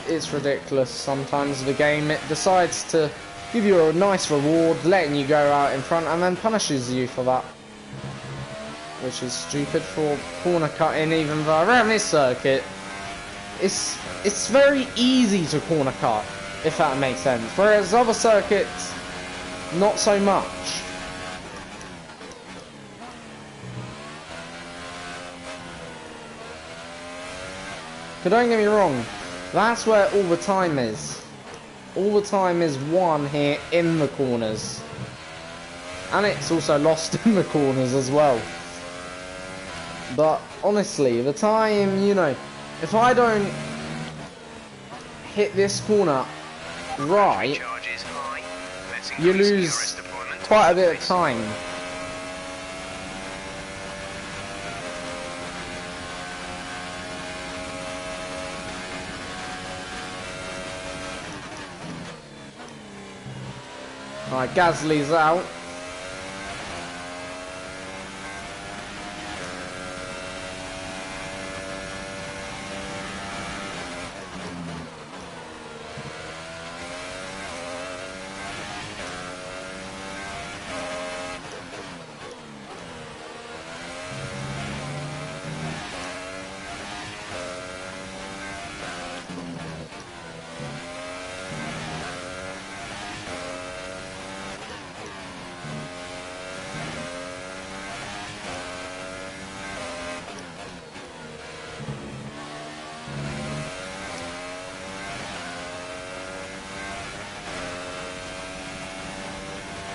it's ridiculous sometimes the game. It decides to give you a nice reward, letting you go out in front, and then punishes you for that. Which is stupid for corner cutting, even though around this circuit, it's very easy to corner cut, if that makes sense. Whereas other circuits, not so much. But don't get me wrong, that's where all the time is. All the time is won here in the corners. And it's also lost in the corners as well. But honestly, the time, you know, if I don't hit this corner right, you lose quite a bit of time. Alright, Gasly's out.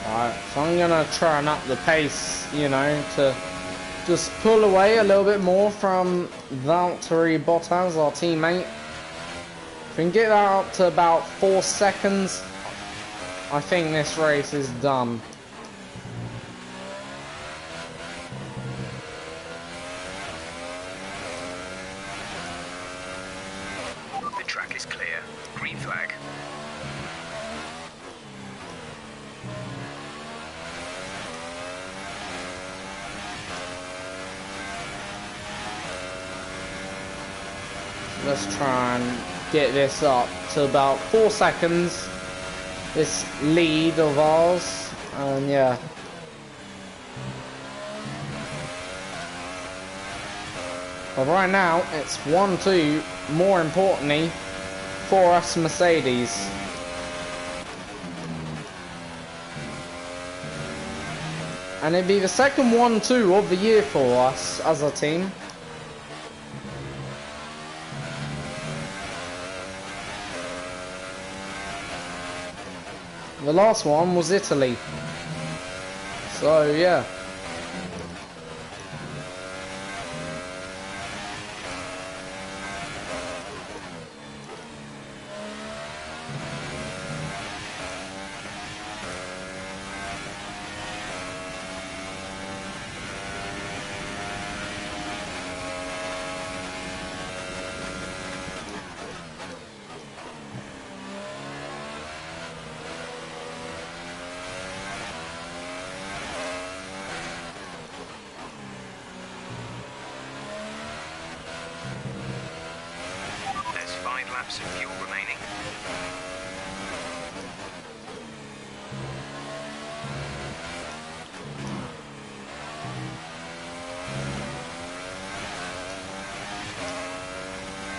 Alright, so I'm gonna try and up the pace, you know, to just pull away a little bit more from Valtteri Bottas, our teammate. If we can get that up to about 4 seconds, I think this race is done. The track is clear. Green flag. Let's try and get this up to about 4 seconds. This lead of ours, and yeah. But right now, it's 1-2, more importantly, for us Mercedes. And it'd be the second 1-2 of the year for us as a team. The last one was Italy. So yeah. There's 5 laps of fuel remaining.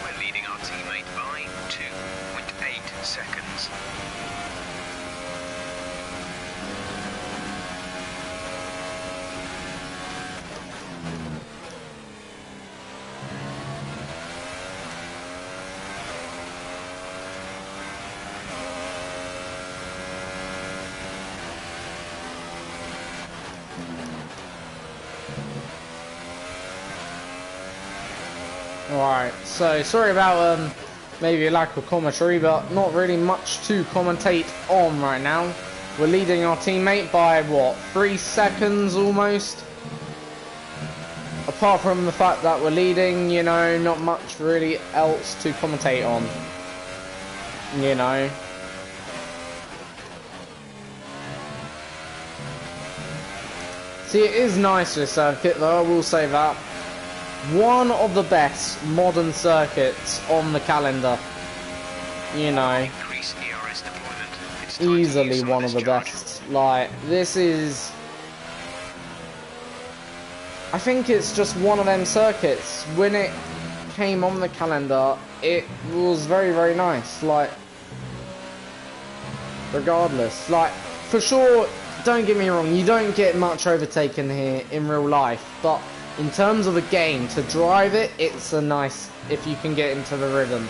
We're leading our teammate by 2.8 seconds. Alright, so sorry about maybe a lack of commentary, but not really much to commentate on right now. We're leading our teammate by what, 3 seconds almost? Apart from the fact that we're leading, you know, not much really else to commentate on. You know. See, it is nice this circuit though, I will say that. One of the best modern circuits on the calendar. You know, Increase ERS deployment. It's time to easily use some one of the this charge. best. Like, this is... I think it's just one of them circuits. When it came on the calendar, it was very, very nice. Like, regardless. Like, for sure, don't get me wrong, you don't get much overtaken here in real life, but in terms of a game, to drive it, it's a nice, if you can get into the rhythm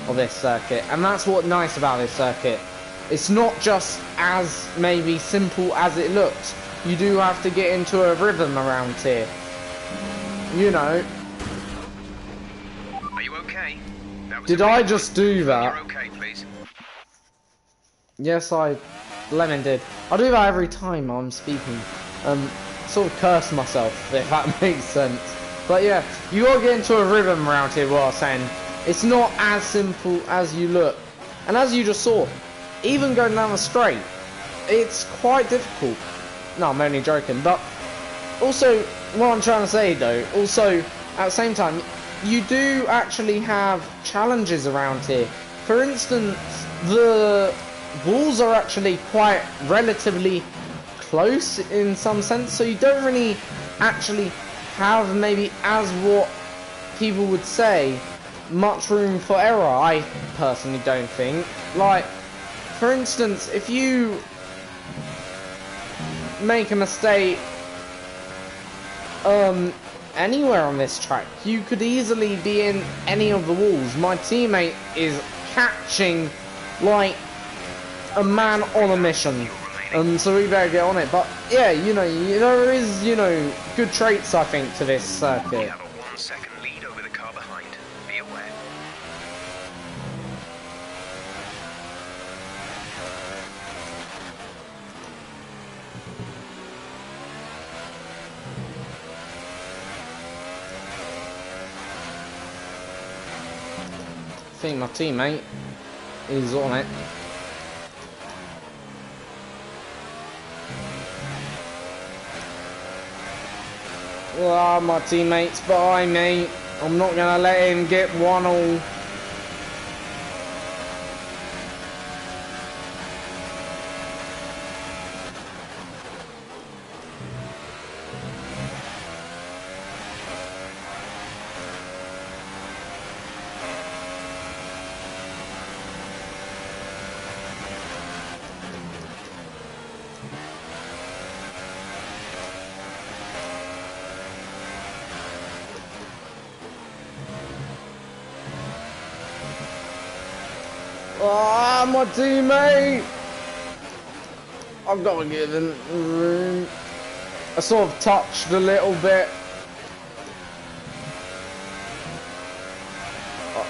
of this circuit. And that's what's nice about this circuit. It's not just as maybe simple as it looks. You do have to get into a rhythm around here. You know. Are you okay? That was Did a I big just one. do that? You're okay, please. Yes, Lemon did. I do that every time I'm speaking. Sort of curse myself, if that makes sense. But yeah, you gotta get into a rhythm around here, what I was saying. It's not as simple as you look. And as you just saw, even going down the straight, it's quite difficult. No, I'm only joking. But also, what I'm trying to say though, also at the same time, you do actually have challenges around here. For instance, the walls are actually quite relatively close in some sense, so you don't really actually have maybe as what people would say much room for error. I personally don't think. Like, for instance, if you make a mistake anywhere on this track, you could easily be in any of the walls. My teammate is catching like a man on a mission, so we better get on it. But yeah, you know, there is, you know, good traits I think to this circuit. We have a 1 second lead over the car behind. Be aware. I think my teammate is on it. Ah, my teammate's behind me. I'm not gonna let him get 1-all. Ah, my teammate! I've got to give him room. I sort of touched a little bit.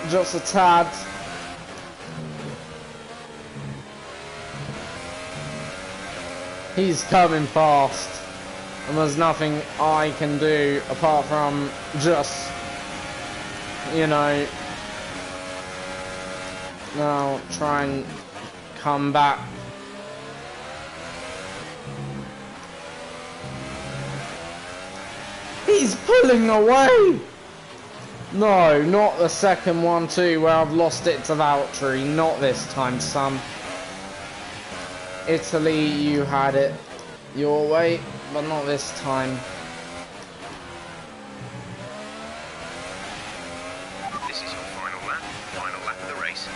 Just a tad. He's coming fast. And there's nothing I can do apart from just, you know, now try and come back. He's pulling away! No, not the second one too, where I've lost it to Valtteri. Not this time, son. Italy, you had it your way, but not this time. This is your final lap of the race.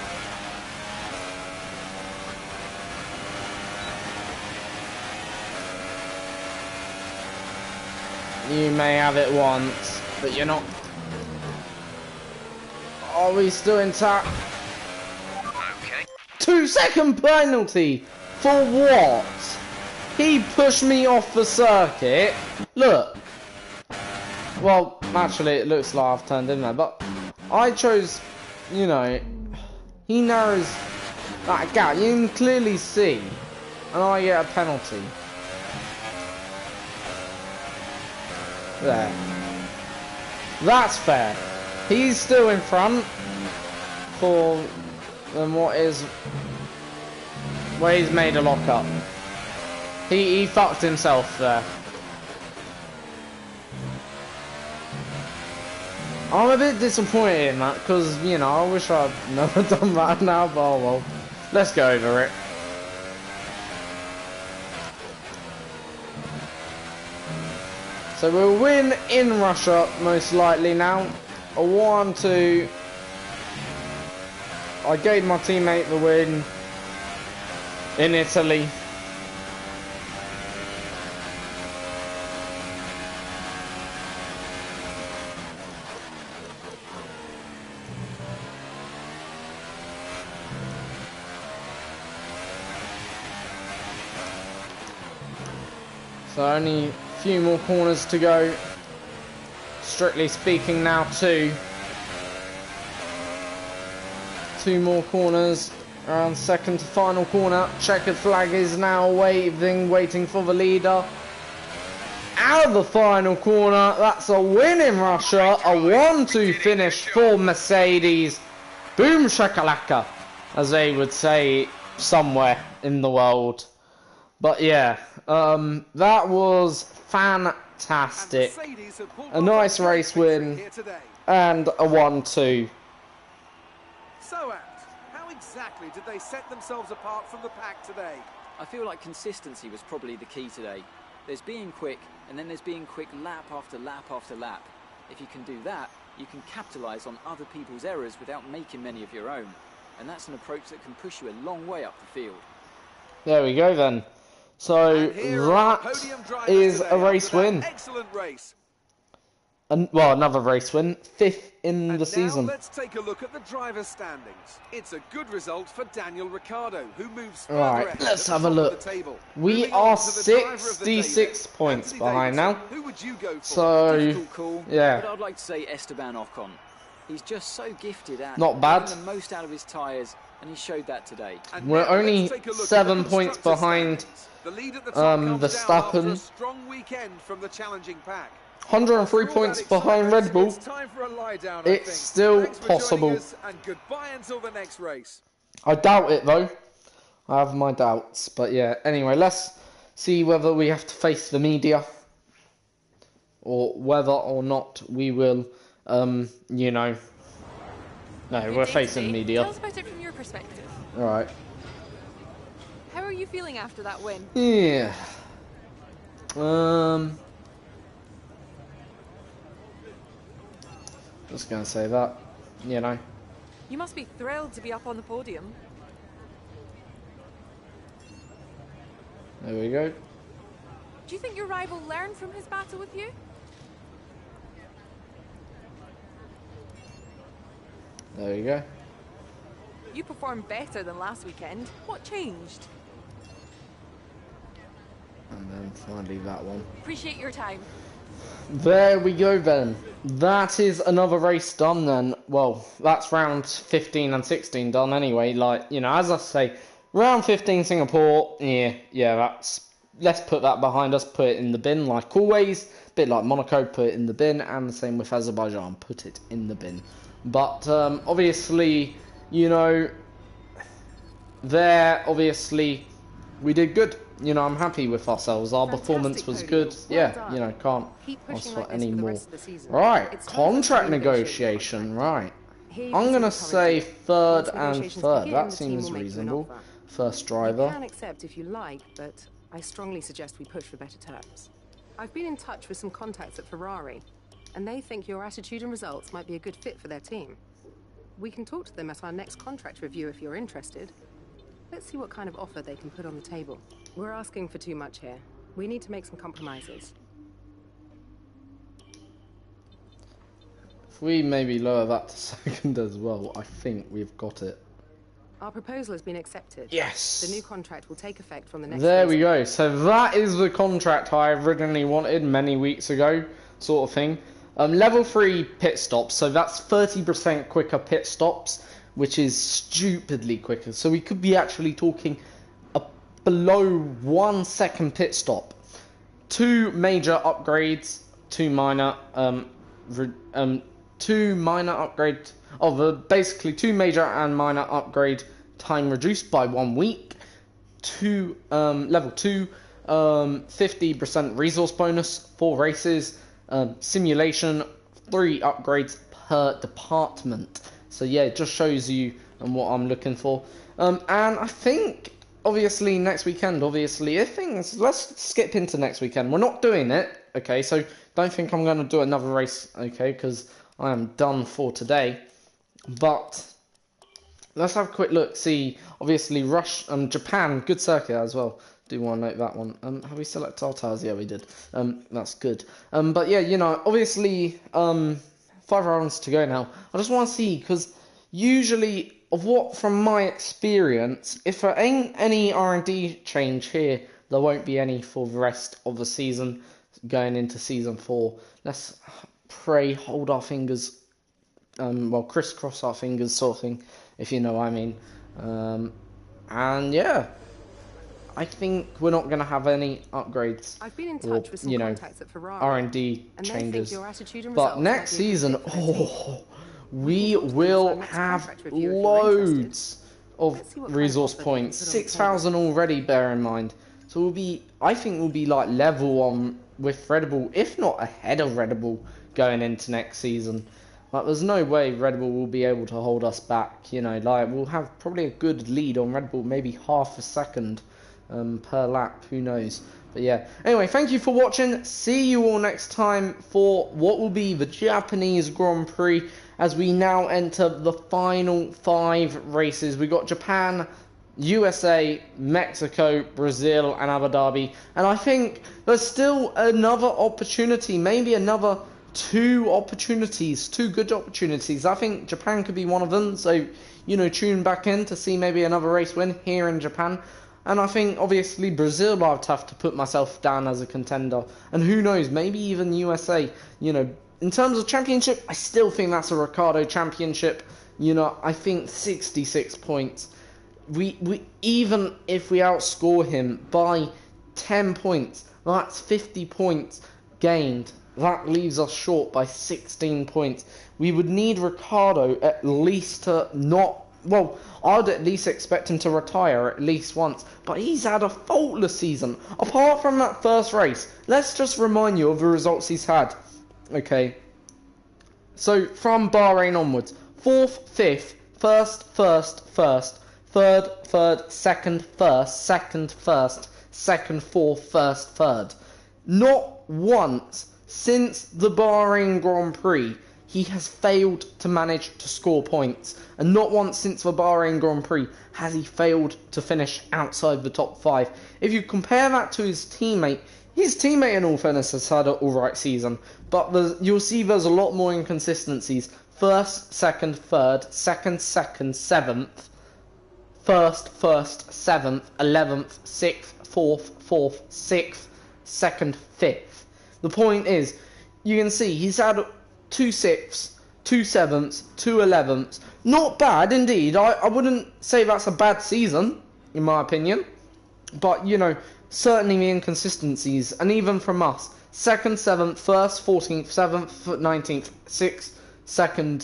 You may have it once, but you're not. Are we still intact? Okay. 2-second penalty! For what? He pushed me off the circuit. Look. Well, actually, it looks like I've turned in there, but I chose, you know, he narrows that gap. You can clearly see, and I get a penalty. There. That's fair. He's still in front for what is where he's made a lock up. He fucked himself there. I'm a bit disappointed in that because, you know, I wish I'd never done that now, but oh well. Let's go over it. So we'll win in Russia, most likely now. A 1-2. I gave my teammate the win in Italy. So only a few more corners to go. Strictly speaking now, two more corners around second to final corner. Checkered flag is now waiting for the leader. Out of the final corner, that's a win in Russia, a 1-2 finish for Mercedes. Boom shakalaka, as they would say somewhere in the world. But yeah, that was And fantastic. Mercedes have pulled A off nice great race victory win here today. and a 1-2. So, Ant, how exactly did they set themselves apart from the pack today? I feel like consistency was probably the key today. There's being quick, and then there's being quick lap after lap after lap. If you can do that, you can capitalise on other people's errors without making many of your own. And that's an approach that can push you a long way up the field. There we go then. So And here are the that podium drivers is today a race after that win. Excellent race. Well, another race win. 5th in And the now season. let's take a look at the drivers' standings. It's a good result for Daniel Ricciardo, who moves further Right, ahead let's at have the a top of look. the table. We Moving are on to the driver of the day 66 then. points Anthony behind now. Davidson, who would you go for? So, Difficult call, yeah. but I'd like to say Esteban Ocon. He's just so gifted at Not bad. getting the most out of his tyres, and he showed that today. And We're now only let's take a look at the 7 points constructors' behind standings. The lead at the top comes down after a Verstappen. strong weekend from the challenging pack. 103 After all points that behind excitement, Red Bull. It's time for a lie down, I It's think. still Thanks for joining possible. us, and goodbye until the next race. I doubt it though. I have my doubts. But yeah, anyway, let's see whether we have to face the media. Or whether or not we will, you know. No, Your we're day facing today. media. Tell us about it from your perspective. Alright. How are you feeling after that win? Yeah. Just gonna say that, you know. You must be thrilled to be up on the podium. There we go. Do you think your rival learned from his battle with you? There we go. You performed better than last weekend. What changed? And then finally that one. Appreciate your time. There we go then. That is another race done then. Well, that's round 15 and 16 done anyway. Like, you know, as I say, round 15 Singapore, yeah, that's... Let's put that behind us, put it in the bin like always. Bit like Monaco, put it in the bin. And the same with Azerbaijan, put it in the bin. But, obviously, you know, there, obviously, we did good. You know, I'm happy with ourselves. Our performance was good. Yeah, you know, can't ask for any more. Right, contract negotiation, right. I'm going to say third and third. That seems reasonable. First driver. You can accept if you like, but I strongly suggest we push for better terms. I've been in touch with some contacts at Ferrari, and they think your attitude and results might be a good fit for their team. We can talk to them at our next contract review if you're interested. Let's see what kind of offer they can put on the table. We're asking for too much here. We need to make some compromises. If we maybe lower that to second as well, I think we've got it. Our proposal has been accepted. Yes! The new contract will take effect from the next There we season. go. So that is the contract I originally wanted many weeks ago, sort of thing. Level 3 pit stops, so that's 30% quicker pit stops, which is stupidly quicker. So we could be actually talking a below 1 second pit stop. 2 major upgrades, 2 minor, 2 minor upgrade, basically 2 major and minor upgrade time reduced by 1 week. Level 2, 50% resource bonus, 4 races. Simulation, 3 upgrades per department. So yeah, it just shows you what I'm looking for. And I think, obviously, next weekend, let's skip into next weekend. We're not doing it, okay, so don't think I'm going to do another race, okay, because I am done for today. But let's have a quick look, see, obviously, Japan, good circuit as well. Do want to note that one. Have we selected our tires? Yeah, we did. That's good. But yeah, you know, obviously, 5 rounds to go now. I just want to see, because usually, from my experience, if there ain't any R&D change here, there won't be any for the rest of the season, going into season 4. Let's pray, hold our fingers, well, crisscross our fingers, sort of thing, if you know what I mean. And yeah. I think we're not going to have any upgrades. I've been in touch with some contacts at Ferrari, R&D and they changes. think your attitude and But results next might be a good season, fit for their team. we We'll talk to them will at our next have contract review if you're loads interested. of Let's see what kind of resource offer they can points. put on the 6,000 already, bear in mind. So I think we'll be like level on with Red Bull, if not ahead of Red Bull going into next season. Like, there's no way Red Bull will be able to hold us back. You know, like, we'll have probably a good lead on Red Bull, maybe half a second per lap. Who knows? But yeah. Anyway, thank you for watching. See you all next time for what will be the Japanese Grand Prix as we now enter the final 5 races. We got Japan, USA, Mexico, Brazil, and Abu Dhabi. And I think there's still another opportunity, maybe another 2 good opportunities. I think Japan could be one of them. So, you know, tune back in to see maybe another race win here in Japan. And I think, obviously, Brazil, I'd have to put myself down as a contender. And who knows, maybe even USA. You know, in terms of championship, I still think that's a Ricciardo championship. You know, I think 66 points. We even if we outscore him by 10 points, that's 50 points gained. That leaves us short by 16 points. We would need Ricciardo at least to not... Well, I'd at least expect him to retire at least once. But he's had a faultless season. Apart from that first race, let's just remind you of the results he's had. Okay. So, from Bahrain onwards. 4th, 5th, 1st, 1st, 3rd, 2nd, 1st, 2nd, 1st, 2nd, 4th, 1st, 3rd. Not once since the Bahrain Grand Prix he has failed to manage to score points. And not once since the Bahrain Grand Prix has he failed to finish outside the top 5. If you compare that to his teammate in all fairness has had an alright season. But you'll see there's a lot more inconsistencies. 1st, 2nd, 3rd, 2nd, 2nd, 7th. 1st, 7th, 11th, 6th, 4th, 4th, 6th, 2nd, 5th. The point is, you can see he's had 2 6ths, 2 7ths, 2 11ths. Not bad indeed. I wouldn't say that's a bad season, in my opinion. But, you know, certainly the inconsistencies. And even from us, 2nd, 7th, 1st, 14th, 7th, 19th, 6th, 2nd,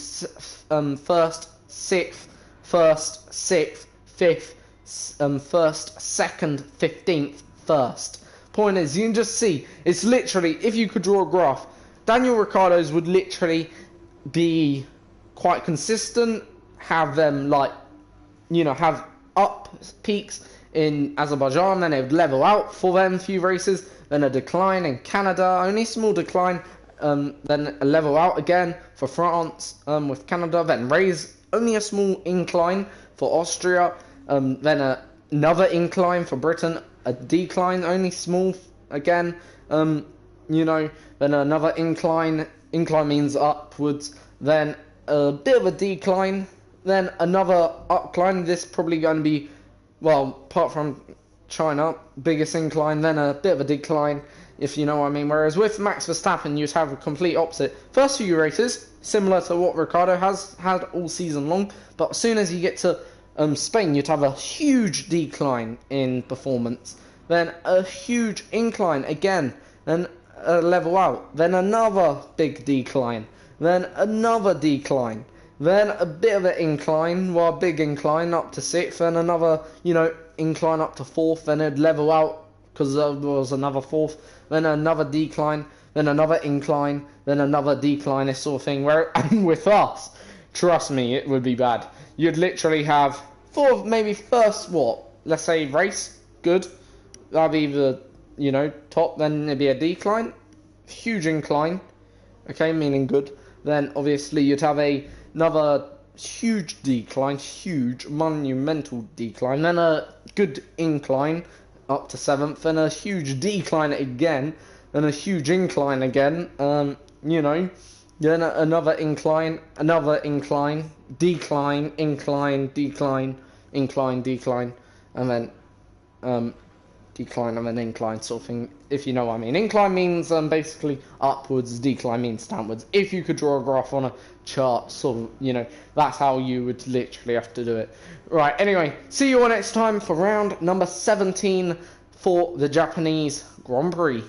1st, 6th, 1st, 6th, 5th, 1st, 2nd, 15th, 1st. Point is, you can just see, it's literally, if you could draw a graph, Daniel Ricciardo's would literally be quite consistent, have them like, you know, have up peaks in Azerbaijan, then it would level out for them a few races, then a decline in Canada, only a small decline, then a level out again for France with Canada, then raise only a small incline for Austria, then another incline for Britain, a decline, only small again, you know, then another incline means upwards, then a bit of a decline, then another upcline. This is probably going to be, well, apart from China, biggest incline, then a bit of a decline, if you know what I mean. Whereas with Max Verstappen, you'd have a complete opposite. First few races, similar to what Ricciardo has had all season long, but as soon as you get to Spain, you'd have a huge decline in performance, then a huge incline again, then a level out, then another big decline, then another decline, then a bit of an incline, well, a big incline up to 6th, then another, you know, incline up to 4th, then it'd level out because there was another 4th, then another decline, then another incline, then another decline, this sort of thing. Where, and with us, trust me, it would be bad. You'd literally have maybe first, let's say race, good, that'd be the, you know, top, then it'd be a decline, huge incline, okay, meaning good, then obviously you'd have another huge decline, huge monumental decline, then a good incline up to 7th, then a huge decline again, then a huge incline again, you know, then another incline, decline, incline, decline, incline, decline, and then decline and then incline sort of thing, if you know what I mean. Incline means basically upwards, decline means downwards. If you could draw a graph on a chart, sort of, you know, that's how you would literally have to do it. Right, anyway, see you all next time for round number 17 for the Japanese Grand Prix.